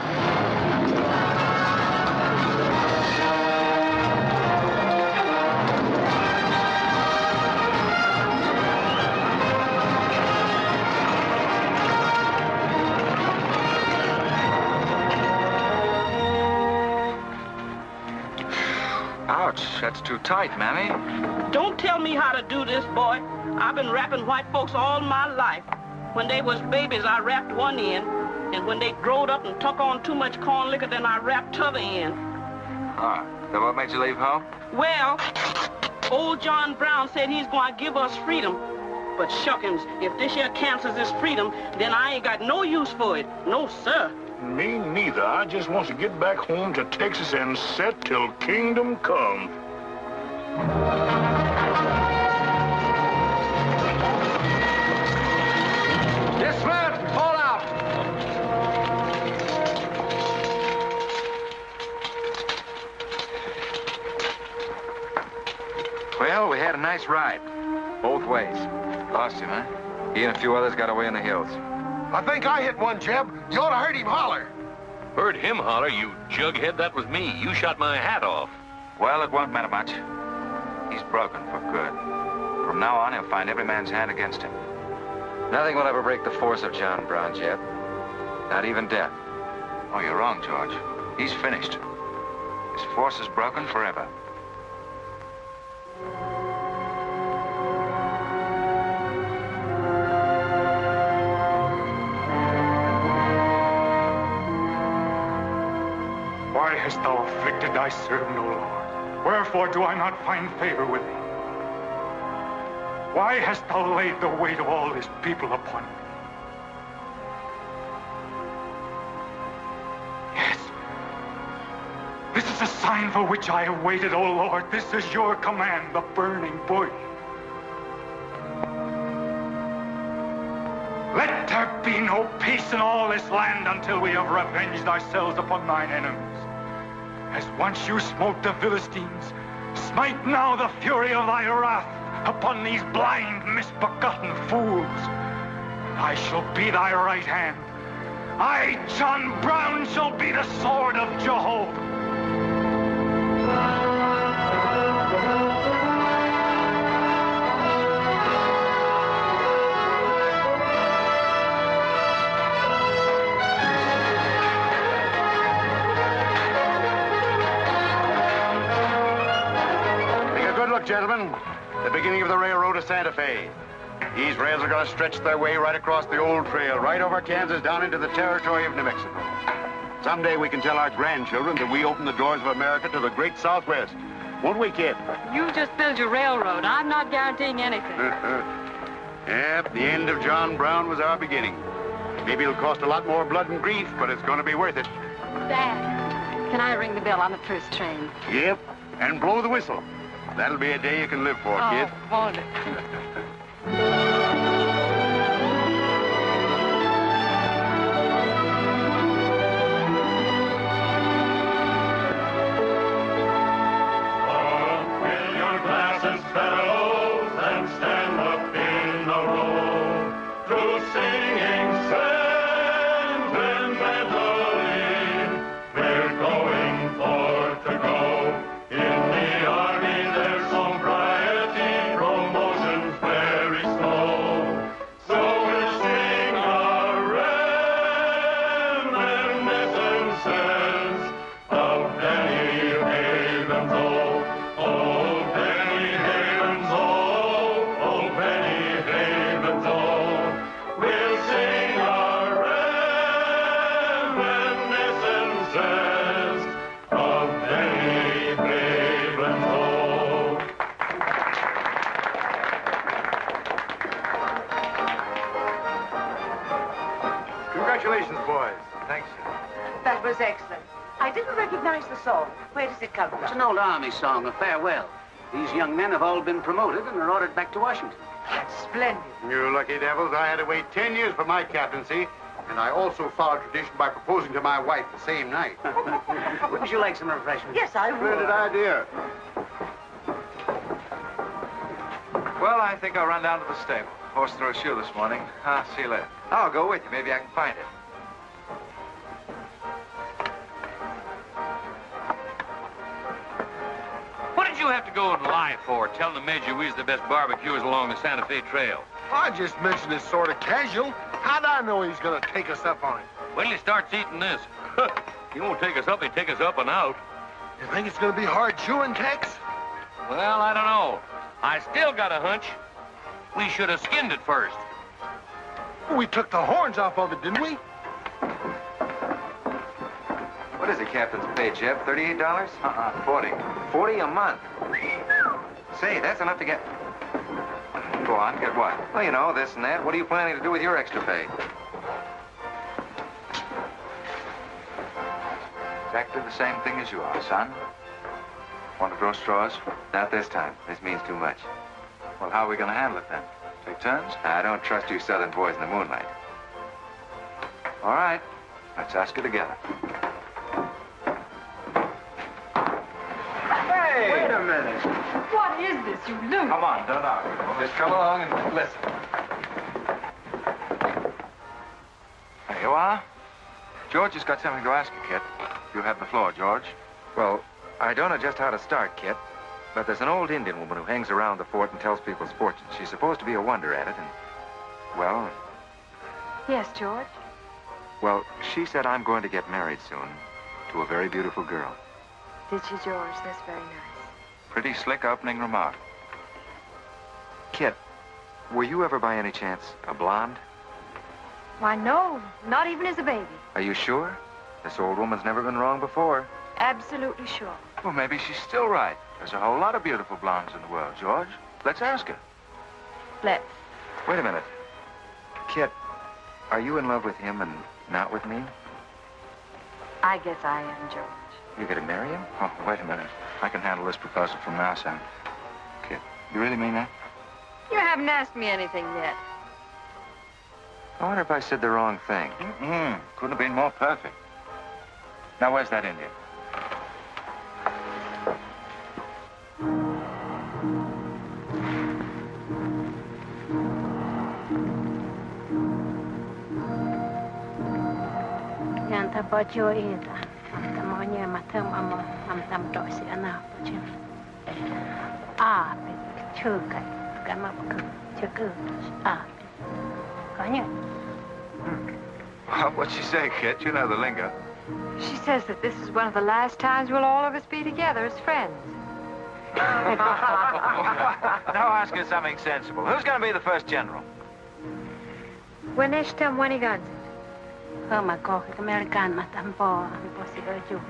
Ouch, that's too tight, Mammy. Don't tell me how to do this, boy. I've been wrapping white folks all my life. When they was babies, I wrapped one end, and when they growed up and took on too much corn liquor, then I wrapped t'other end. Ah, so what made you leave home? Well, old John Brown said he's going to give us freedom. But shuckins, if this here cancels this freedom, then I ain't got no use for it. No, sir. Me neither. I just want to get back home to Texas and set till kingdom come. Dismount! Fall out! Well, we had a nice ride. Both ways. Lost him, huh? He and a few others got away in the hills. I think I hit one, Jeb. You ought to heard him holler. Heard him holler, you jughead? That was me. You shot my hat off. Well, it won't matter much. He's broken for good. From now on, he'll find every man's hand against him. Nothing will ever break the force of John Brown, Jeb. Not even death. Oh, you're wrong, George. He's finished. His force is broken forever. Why hast thou afflicted thy servant, O Lord? Wherefore do I not find favor with thee? Why hast thou laid the weight of all this people upon me? Yes. This is a sign for which I have waited, O Lord. This is your command, the burning bush. Let there be no peace in all this land until we have revenged ourselves upon thine enemies. As once you smote the Philistines, smite now the fury of thy wrath upon these blind, misbegotten fools. I shall be thy right hand. I, John Brown, shall be the sword of Jehovah. Gentlemen, the beginning of the railroad to Santa Fe. These rails are going to stretch their way right across the old trail, right over Kansas, down into the territory of New Mexico. Someday we can tell our grandchildren that we opened the doors of America to the great Southwest. Won't we, kid? You just build your railroad. I'm not guaranteeing anything. Yep, the end of John Brown was our beginning. Maybe it'll cost a lot more blood and grief, but it's going to be worth it. Dad, can I ring the bell on the first train? Yep, and blow the whistle. That'll be a day you can live for, kid. Won't it? Fill your glasses, fellows, and stand Congratulations, boys. Thanks, sir. That was excellent. I didn't recognize the song. Where does it come from? It's an old Army song, a farewell. These young men have all been promoted and are ordered back to Washington. That's splendid. You lucky devils, I had to wait 10 years for my captaincy, and I also followed tradition by proposing to my wife the same night. Wouldn't you like some refreshment? Yes, I would. Splendid idea. Well, I think I'll run down to the stable. Horse threw a shoe this morning. I'll see you later. I'll go with you. Maybe I can find it. What did you have to go and lie for, telling the Major we's the best barbecuers along the Santa Fe Trail? I just mentioned it sort of casual. How'd I know he's gonna take us up on it? Wait till he starts eating this. He won't take us up, he'll take us up and out. You think it's gonna be hard chewing, Tex? Well, I don't know. I still got a hunch. We should have skinned it first. We took the horns off of it, didn't we? What is the captain's pay, Jeb? $38? 40. 40 a month. Say, that's enough to get... Go on, get what? Well, you know, this and that. What are you planning to do with your extra pay? Exactly the same thing as you are, son. Want to grow straws? Not this time. This means too much. Well, how are we going to handle it, then? Take turns? I don't trust you southern boys in the moonlight. All right. Let's ask her together. Hey! Wait a minute. What is this, you loon? Come on, don't argue. Just come along and listen. There you are. George has got something to ask you, Kit. You have the floor, George. Well, I don't know just how to start, Kit, but there's an old Indian woman who hangs around the fort and tells people's fortunes. She's supposed to be a wonder at it, and, well... Yes, George? Well, she said I'm going to get married soon to a very beautiful girl. Did she, George? That's very nice. Pretty slick opening remark. Kit, were you ever by any chance a blonde? Why, no. Not even as a baby. Are you sure? This old woman's never been wrong before. Absolutely sure. Well, maybe she's still right. There's a whole lot of beautiful blondes in the world, George. Let's ask her. Let's. Wait a minute. Kit, are you in love with him and not with me? I guess I am, George. You're going to marry him? Oh, wait a minute. I can handle this proposal from now, son. Kit, you really mean that? You haven't asked me anything yet. I wonder if I said the wrong thing. Couldn't have been more perfect. Now, where's that Indian? Yanta bajo ita, amtamanya matam ama amtam dosi ana bajo. Ah, chuka, kama chuka, ah, kanya. What'd she say, Kit? You know the lingo. She says that this is one of the last times we'll all of us be together as friends. Now ask her something sensible. Who's going to be the first general? When is tam when he got? Oh my God, American matam po, si bajo.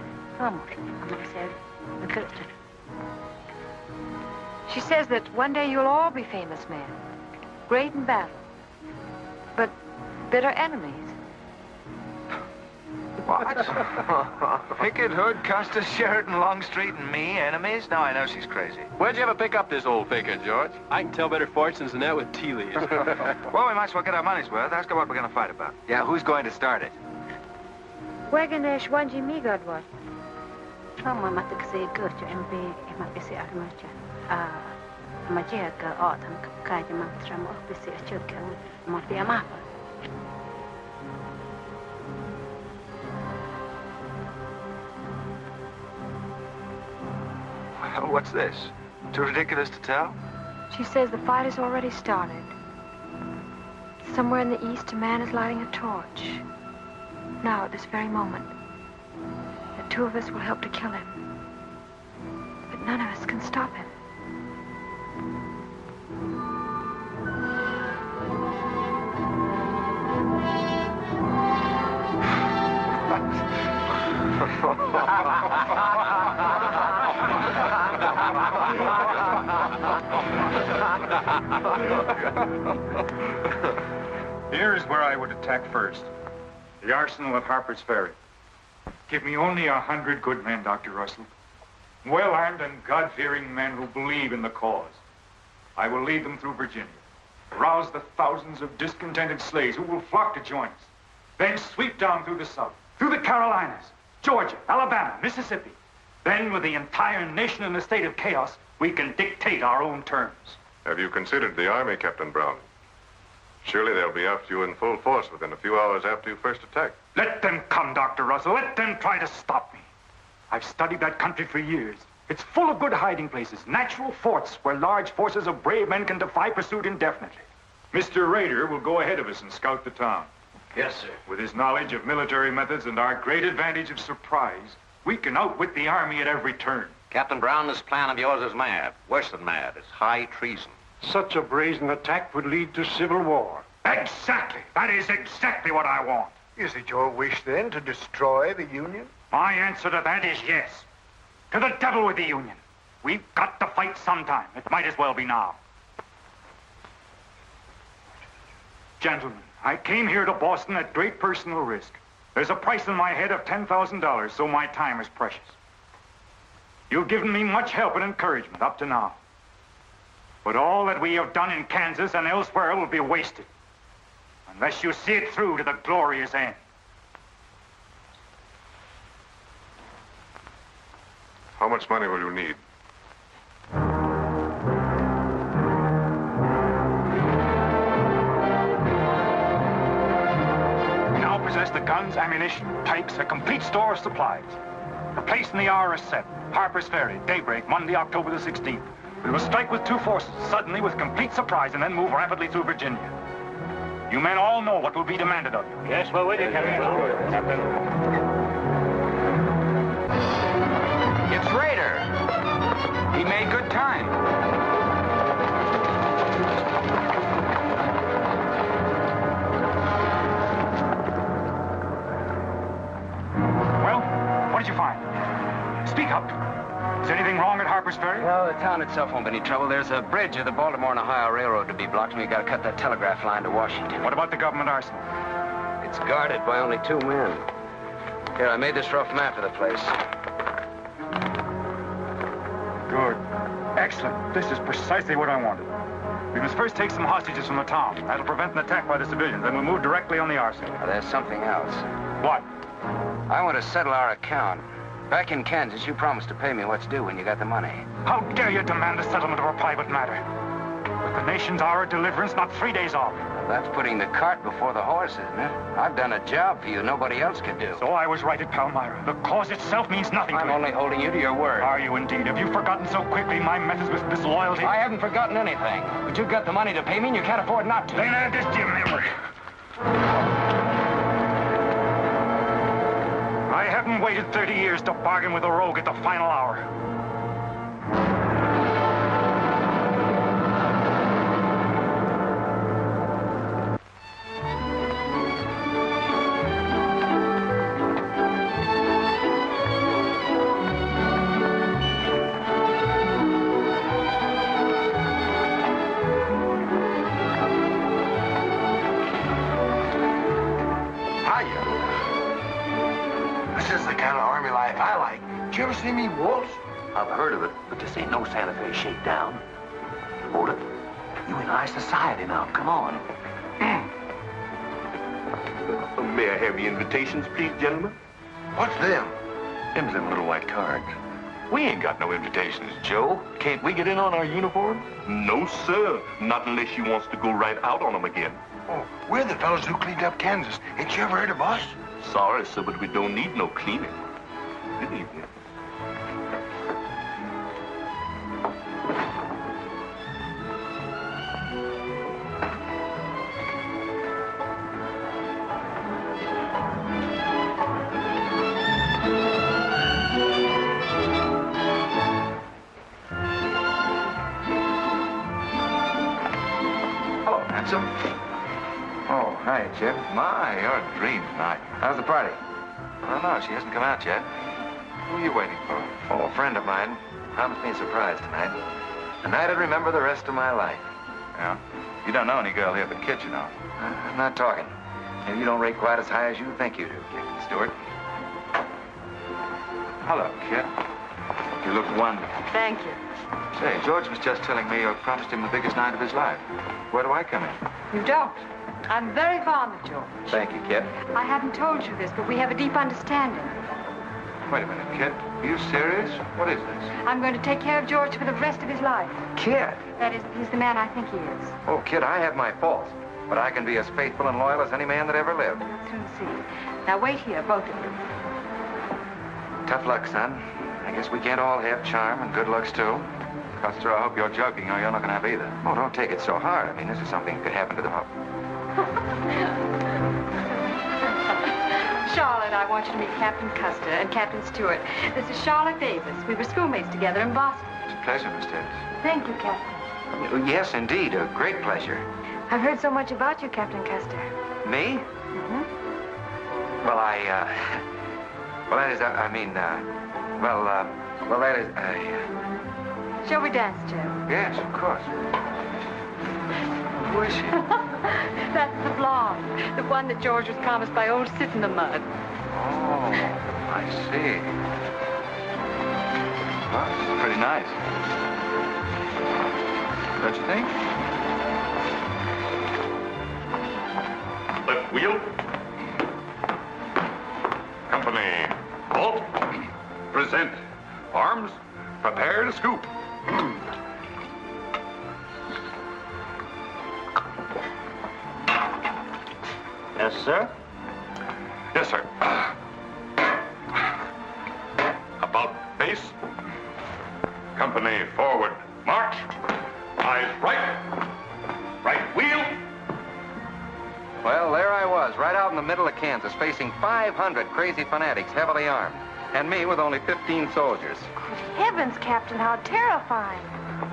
She says that one day you'll all be famous men, great in battle, but bitter enemies. What? Pickett, Hood, Custer, Sheridan, Longstreet, and me, enemies? Now I know she's crazy. Where'd you ever pick up this old faker, George? I can tell better fortunes than that with tea leaves. Well, we might as well get our money's worth. Ask her what we're going to fight about. Yeah, who's going to start it? Weganesh wanji mi god what? Mama matak say good to MB emapisi armacha. Magia ka autumn kaja mantra mo pisi achuka mo piamapa. Well, what's this? Too ridiculous to tell? She says the fight has already started. Somewhere in the east, a man is lighting a torch. Now, at this very moment, the two of us will help to kill him. But none of us can stop him. Here's where I would attack first. The arsenal at Harper's Ferry. Give me only 100 good men, Dr. Russell. Well-armed and God-fearing men who believe in the cause. I will lead them through Virginia. Rouse the thousands of discontented slaves who will flock to join us. Then sweep down through the South, through the Carolinas, Georgia, Alabama, Mississippi. Then, with the entire nation in a state of chaos, we can dictate our own terms. Have you considered the Army, Captain Brown? Surely they'll be after you in full force within a few hours after you first attack. Let them come, Dr. Russell. Let them try to stop me. I've studied that country for years. It's full of good hiding places, natural forts where large forces of brave men can defy pursuit indefinitely. Mr. Rader will go ahead of us and scout the town. Yes, sir. With his knowledge of military methods and our great advantage of surprise, we can outwit the Army at every turn. Captain Brown, this plan of yours is mad. Worse than mad. It's high treason. Such a brazen attack would lead to civil war. Exactly. That is exactly what I want. Is it your wish, then, to destroy the Union? My answer to that is yes. To the devil with the Union. We've got to fight sometime. It might as well be now. Gentlemen, I came here to Boston at great personal risk. There's a price on my head of $10,000, so my time is precious. You've given me much help and encouragement up to now. But all that we have done in Kansas and elsewhere will be wasted unless you see it through to the glorious end. How much money will you need? We now possess the guns, ammunition, pikes, a complete store of supplies. The place and the hour is set. Harper's Ferry, daybreak, Monday, October the 16th. We will strike with two forces, suddenly with complete surprise, and then move rapidly through Virginia. You men all know what will be demanded of you. Yes, we're with you, Captain. It's Rader. He made good time. Well, what did you find? Speak up. Is anything wrong at Harper's Ferry? Well, the town itself won't be any trouble. There's a bridge of the Baltimore and Ohio Railroad to be blocked, and we got to cut that telegraph line to Washington. What about the government arsenal? It's guarded by only 2 men. Here, I made this rough map of the place. Good. Excellent. This is precisely what I wanted. We must first take some hostages from the town. That'll prevent an attack by the civilians. Then we'll move directly on the arsenal. Now, there's something else. What? I want to settle our account. Back in Kansas, you promised to pay me what's due when you got the money. How dare you demand the settlement of a private matter? With the nation's hour of deliverance not 3 days off. Well, that's putting the cart before the horse, isn't it? I've done a job for you nobody else could do. So I was right at Palmyra. The cause itself means nothing to I'm you. only holding you to your word. Are you indeed? Have you forgotten so quickly my methods with disloyalty? I haven't forgotten anything. But you've got the money to pay me and you can't afford not to. Then add this to your memory. I haven't waited 30 years to bargain with a rogue at the final hour. Did you ever see me waltz? I've heard of it, but this ain't no Santa Fe shakedown. Hold it. You in high society now. Come on. May I have your invitations, please, gentlemen? What's them? Them's them little white cards. We ain't got no invitations, Joe. Can't we get in on our uniforms? No, sir. Not unless you wants to go right out on them again. Oh, we're the fellows who cleaned up Kansas. Ain't you ever heard of us? Sorry, sir, but we don't need no cleaning. Good evening. Hello, handsome. Oh, hi, Chip. My, you're a dream tonight. How's the party? I don't know. She hasn't come out yet. Who are you waiting for? Oh, a friend of mine. Promised me a surprise tonight. A night I'd remember the rest of my life. Yeah? You don't know any girl here but Kit, you know. I'm not talking. Maybe you don't rate quite as high as you think you do, Captain Stewart. Hello, Kit. You look wonderful. Thank you. Say, George was just telling me you promised him the biggest night of his life. Where do I come in? You don't. I'm very fond of George. Thank you, Kit. I haven't told you this, but we have a deep understanding. Wait a minute, Kit. Are you serious? What is this? I'm going to take care of George for the rest of his life. Kit! That is, he's the man I think he is. Oh, Kit, I have my faults. But I can be as faithful and loyal as any man that ever lived. We'll soon see. Now, wait here, both of you. Tough luck, son. I guess we can't all have charm and good looks, too. Custer, I hope you're joking, or you're not going to have either. Oh, don't take it so hard. I mean, this is something that could happen to the... Charlotte, I want you to meet Captain Custer and Captain Stewart. This is Charlotte Davis. We were schoolmates together in Boston. It's a pleasure, Miss Davis. Thank you, Captain. Yes, indeed. A great pleasure. I've heard so much about you, Captain Custer. Me? Mm-hmm. Well, well, that is, well, that is, Shall we dance, Joe? Yes, of course. Who is she? That's the blonde. The one that George was promised by old Sit in the Mud. Oh, I see. Well, pretty nice. Don't you think? Left wheel. Company, halt. Present. Arms, prepare to scoop. Yes, sir. Yes, sir. About face. Company, forward. March. Eyes right. Right wheel. Well, there I was, right out in the middle of Kansas, facing 500 crazy fanatics, heavily armed. And me with only 15 soldiers. Heavens, Captain, how terrifying.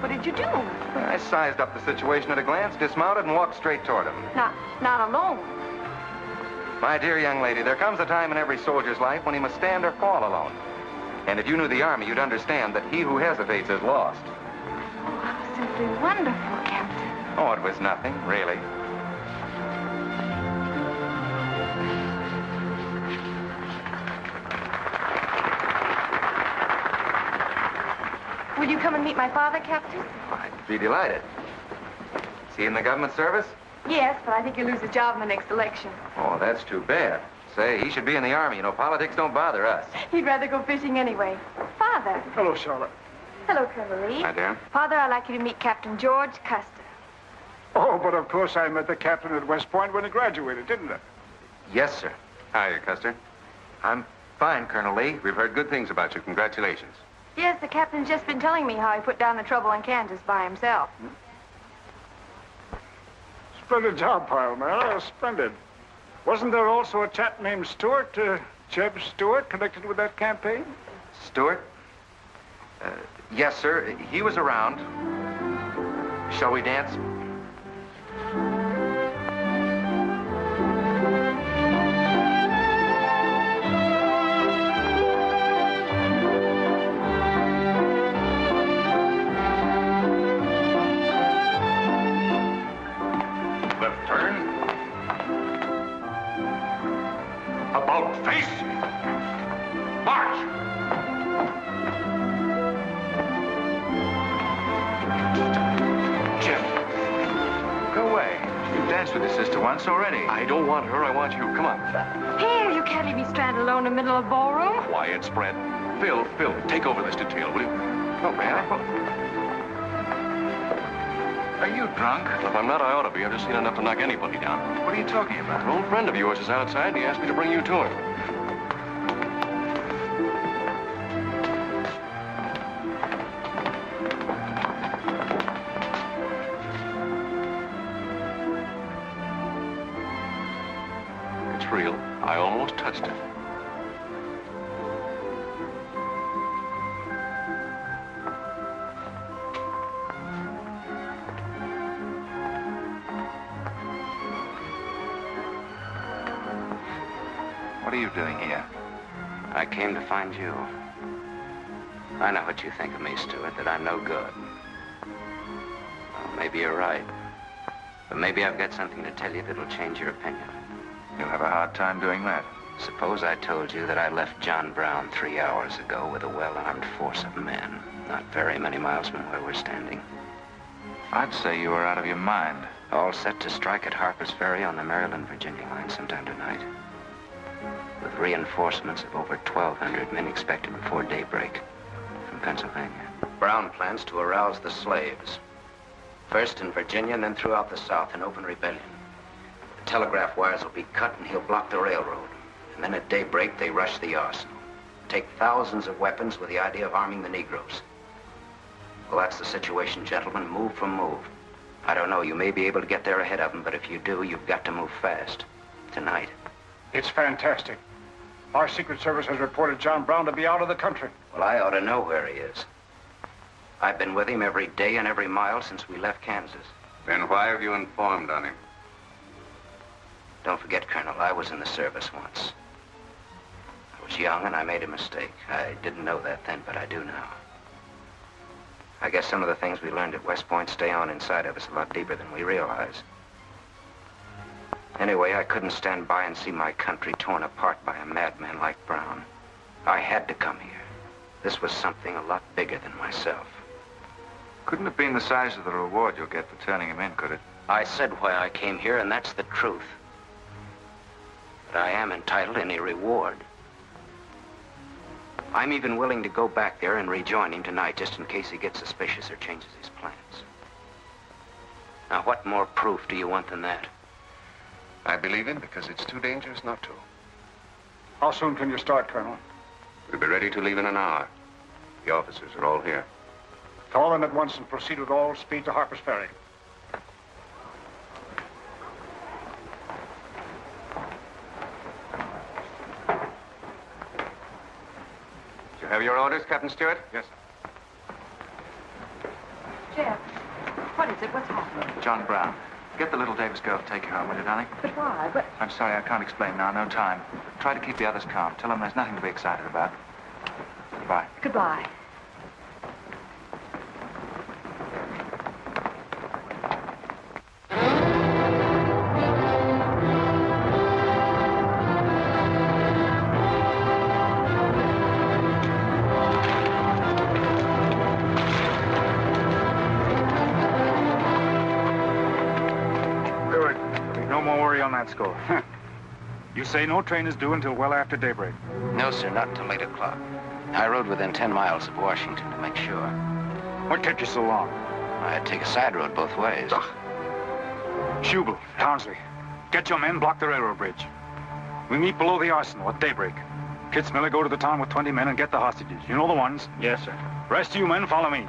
What did you do? I sized up the situation at a glance, dismounted, and walked straight toward him. Not alone. My dear young lady, there comes a time in every soldier's life when he must stand or fall alone. And if you knew the Army, you'd understand that he who hesitates is lost. Oh, how simply wonderful, Captain. Oh, it was nothing, really. Will you come and meet my father, Captain? I'd be delighted. Is he in the government service? Yes, but I think he'll lose his job in the next election. Oh, that's too bad. Say, he should be in the Army. You know, politics don't bother us. He'd rather go fishing anyway. Father. Hello, Charlotte. Hello, Colonel Lee. Hi, dear. Father, I'd like you to meet Captain George Custer. Oh, but of course I met the captain at West Point when he graduated, didn't I? Yes, sir. Hiya, Custer. I'm fine, Colonel Lee. We've heard good things about you. Congratulations. Yes, the captain's just been telling me how he put down the trouble in Kansas by himself. Splendid job, pile, man. Oh, splendid. Wasn't there also a chap named Stewart, Jeb Stewart, connected with that campaign? Stewart? Yes, sir. He was around. Shall we dance? Left turn. About face. March. Jim, go away. You've danced with your sister once already. I don't want her. I want you. Come on. Here, you can't leave me stranded alone in the middle of a ballroom. Quiet, spread. Phil, take over this detail, will you? Oh, man. Are you drunk? If I'm not, I ought to be. I've just seen enough to knock anybody down. What are you talking about? An old friend of yours is outside, and he asked me to bring you to him. It's real. I almost touched it. What are you doing here? I came to find you. I know what you think of me, Stewart, that I'm no good. Well, maybe you're right. But maybe I've got something to tell you that'll change your opinion. You'll have a hard time doing that. Suppose I told you that I left John Brown 3 hours ago with a well-armed force of men, not very many miles from where we're standing. I'd say you were out of your mind. All set to strike at Harper's Ferry on the Maryland-Virginia line sometime tonight. With reinforcements of over 1,200 men expected before daybreak from Pennsylvania. Brown plans to arouse the slaves. First in Virginia and then throughout the South in open rebellion. The telegraph wires will be cut and he'll block the railroad. And then at daybreak, they rush the arsenal. Take thousands of weapons with the idea of arming the Negroes. Well, that's the situation, gentlemen. Move for move. I don't know, you may be able to get there ahead of them, but if you do, you've got to move fast. Tonight. It's fantastic. Our Secret Service has reported John Brown to be out of the country. Well, I ought to know where he is. I've been with him every day and every mile since we left Kansas. Then why have you informed on him? Don't forget, Colonel, I was in the service once. I was young and I made a mistake. I didn't know that then, but I do now. I guess some of the things we learned at West Point stay on inside of us a lot deeper than we realize. Anyway, I couldn't stand by and see my country torn apart by a madman like Brown. I had to come here. This was something a lot bigger than myself. Couldn't have been the size of the reward you'll get for turning him in, could it? I said why I came here, and that's the truth. But I am entitled to any reward. I'm even willing to go back there and rejoin him tonight, just in case he gets suspicious or changes his plans. Now, what more proof do you want than that? I believe him because it's too dangerous not to. How soon can you start, Colonel? We'll be ready to leave in an hour. The officers are all here. Call them at once and proceed with all speed to Harper's Ferry. Did you have your orders, Captain Stewart? Yes, sir. Jeff, what is it? What's happening? John Brown. Get the little Davis girl to take you home, will you, darling? But why? But... I'm sorry, I can't explain now. No time. Try to keep the others calm. Tell them there's nothing to be excited about. Goodbye. Goodbye. Score. You say no train is due until well after daybreak? No, sir, not until 8 o'clock. I rode within 10 miles of Washington to make sure. What kept you so long? I had to take a side road both ways. Schubel, Townsley, get your men, block the railroad bridge. We meet below the arsenal at daybreak. Kitzmiller, go to the town with 20 men and get the hostages. You know the ones? Yes, sir. Rest of you men, follow me.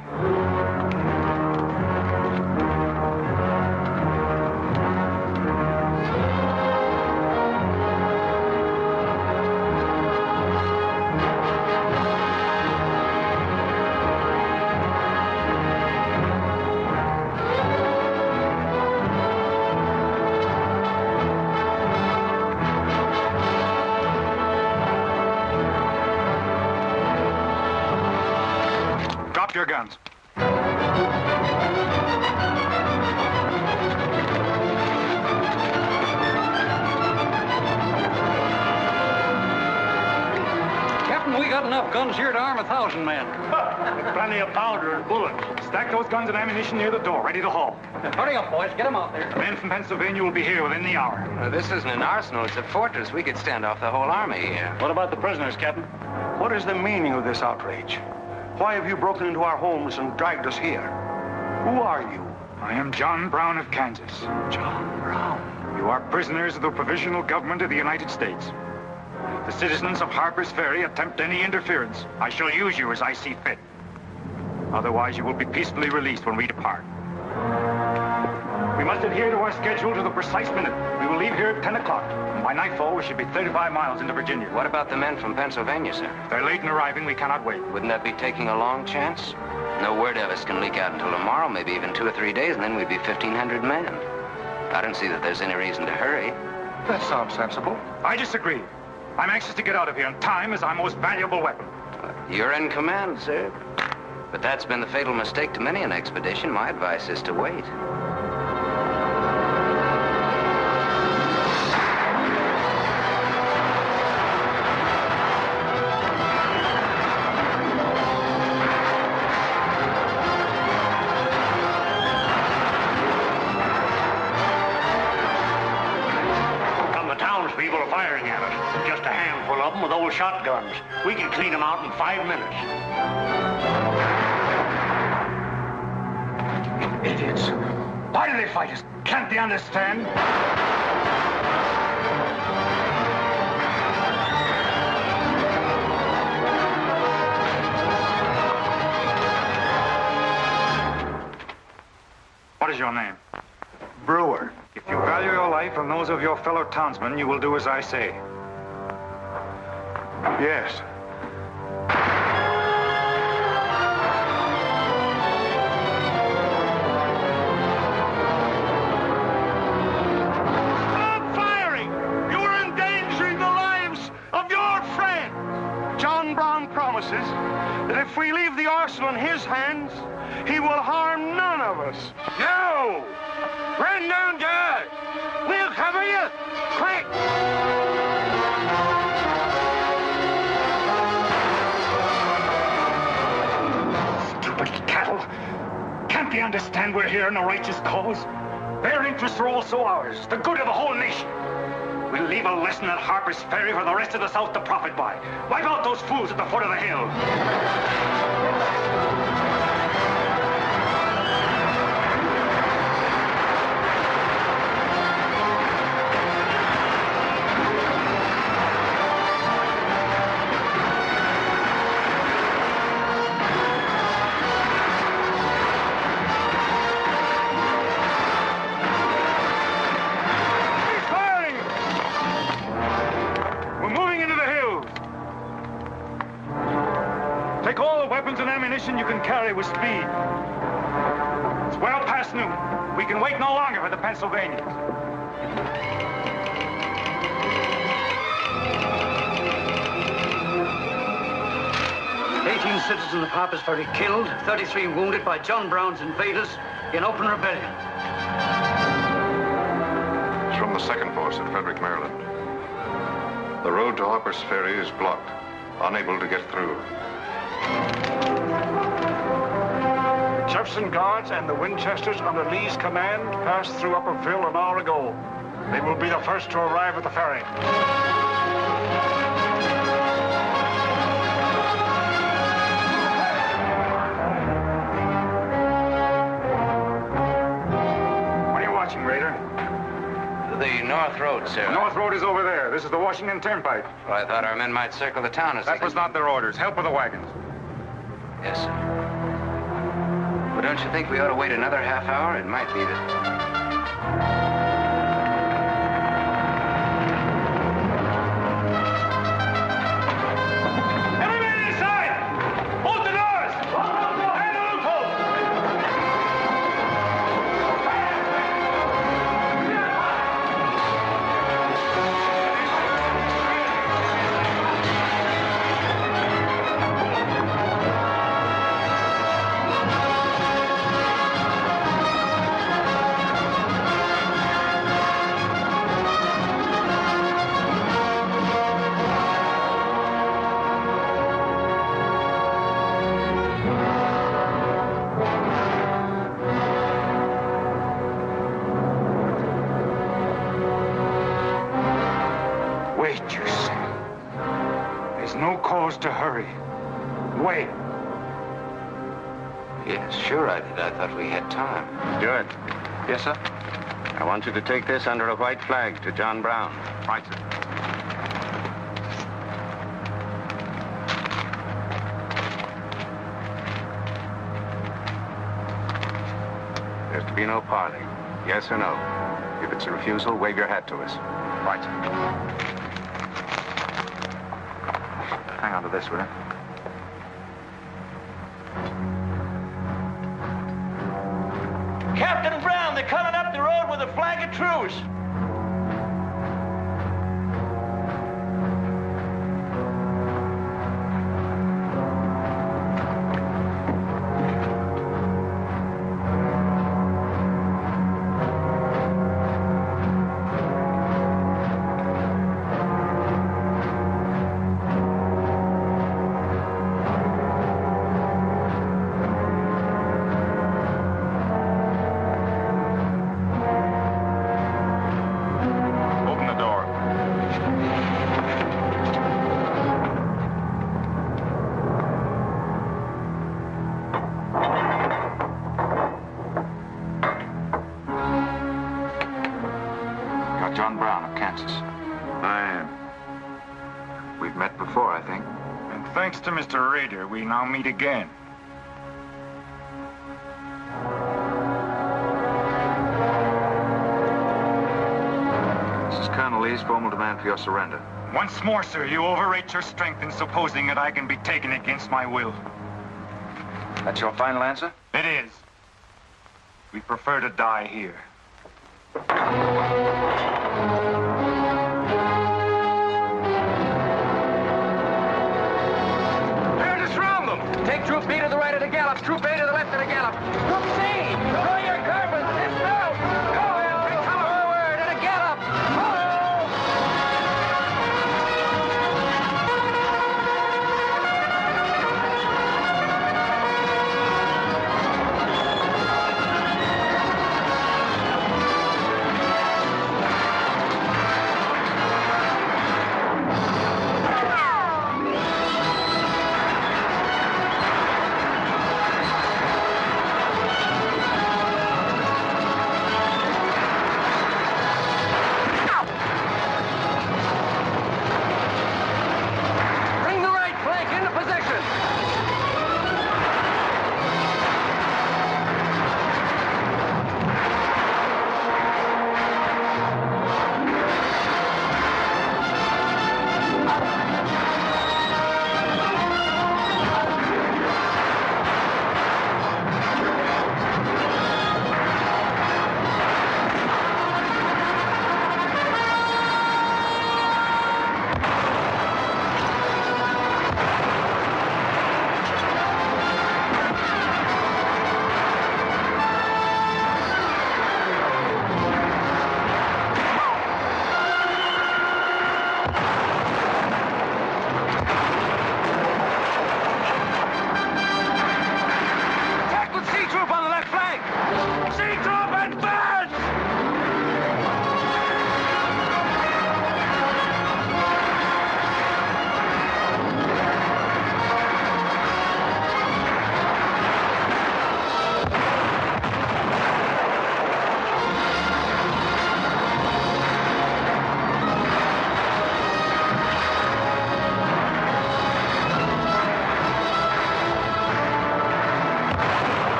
Your guns. Captain, we got enough guns here to arm 1,000 men. Plenty of powder and bullets. Stack those guns and ammunition near the door, ready to haul. Hurry up, boys. Get them out there. The men from Pennsylvania will be here within the hour. This isn't an arsenal. It's a fortress. We could stand off the whole army here. What about the prisoners, Captain? What is the meaning of this outrage? Why have you broken into our homes and dragged us here? Who are you? I am John Brown of Kansas. John Brown? You are prisoners of the provisional government of the United States. If the citizens of Harper's Ferry attempt any interference, I shall use you as I see fit. Otherwise, you will be peacefully released when we depart. We must adhere to our schedule to the precise minute. We will leave here at 10 o'clock. And by nightfall, we should be 35 miles into Virginia. What about the men from Pennsylvania, sir? If they're late in arriving, we cannot wait. Wouldn't that be taking a long chance? No word of us can leak out until tomorrow, maybe even 2 or 3 days, and then we'd be 1,500 men. I don't see that there's any reason to hurry. That sounds sensible. I disagree. I'm anxious to get out of here, and time is our most valuable weapon. You're in command, sir. But that's been the fatal mistake to many an expedition. My advice is to wait. of them with old shotguns. We can clean them out in 5 minutes. Idiots. Why do they fight us? Can't they understand? What is your name? Brewer. If you value your life and those of your fellow townsmen, you will do as I say. Yes. Stop firing! You are endangering the lives of your friend. John Brown promises that if we leave the arsenal in his hands, he will harm none of us. No! Run down, guard! We'll cover you! Quick! Stupid cattle. Can't they understand we're here in a righteous cause? Their interests are also ours, the good of the whole nation. We'll leave a lesson at Harper's Ferry for the rest of the South to profit by. Wipe out those fools at the foot of the hill. Take all the weapons and ammunition you can carry with speed. It's well past noon. We can wait no longer for the Pennsylvanians. 18 citizens of Harper's Ferry killed, 33 wounded by John Brown's invaders in open rebellion. It's from the 2nd Force at Frederick, Maryland. The road to Harper's Ferry is blocked, unable to get through. Jefferson Guards and the Winchesters under Lee's command passed through Upperville an hour ago. They will be the first to arrive at the ferry. What are you watching, Raider? The North Road, sir. The North Road is over there. This is the Washington Turnpike. Well, I thought our men might circle the town as That was not their orders. Help with the wagons. Yes, sir. But don't you think we ought to wait another half hour? It might be that... Wait, you say. There's no cause to hurry. Wait. Yes, sure I did. I thought we had time. Stewart. Yes, sir? I want you to take this under a white flag to John Brown. Right, sir. There's to be no parley. Yes or no. If it's a refusal, wave your hat to us. Right, sir. Hang on to this, will you? Captain Brown, they're coming up the road with a flag of truce. John Brown of Kansas. I am. We've met before, I think. And thanks to Mr. Rader, we now meet again. This is Colonel Lee's formal demand for your surrender. Once more, sir, you overrate your strength in supposing that I can be taken against my will. That's your final answer? It is. We prefer to die here. Here to surround them. Take Troop B to the right of the gallop. Troop A to the left of the gallop. Troop C, throw your carbons. Dismount. Go, come forward at a gallop.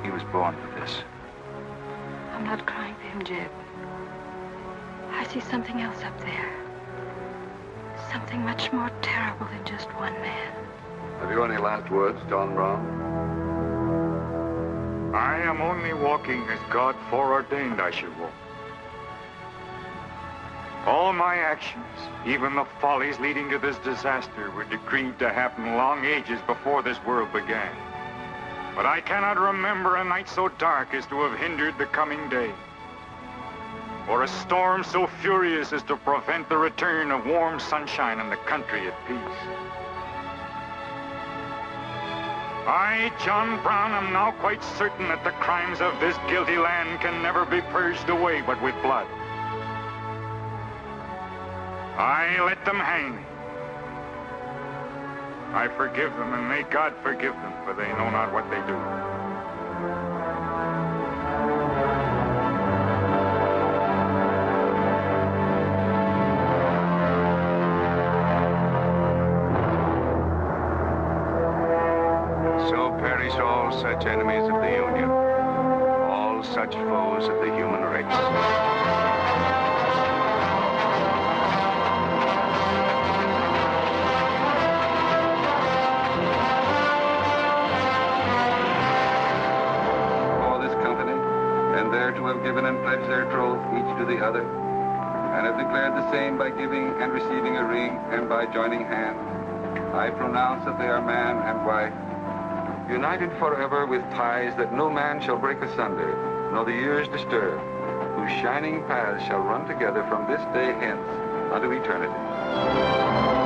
He was born for this. I'm not crying for him, Jeb. I see something else up there. Something much more terrible than just one man. Have you any last words, John Brown? I am only walking as God foreordained I should walk. All my actions, even the follies leading to this disaster, were decreed to happen long ages before this world began. But I cannot remember a night so dark as to have hindered the coming day, or a storm so furious as to prevent the return of warm sunshine and the country at peace. I, John Brown, am now quite certain that the crimes of this guilty land can never be purged away but with blood. I let them hang me. I forgive them, and may God forgive them, for they know not what they do. So perish all such enemies of the Union, all such foes of the human race. To have given and pledged their troth each to the other, and have declared the same by giving and receiving a ring and by joining hands. I pronounce that they are man and wife, united forever with ties that no man shall break asunder, nor the years disturb, whose shining paths shall run together from this day hence unto eternity.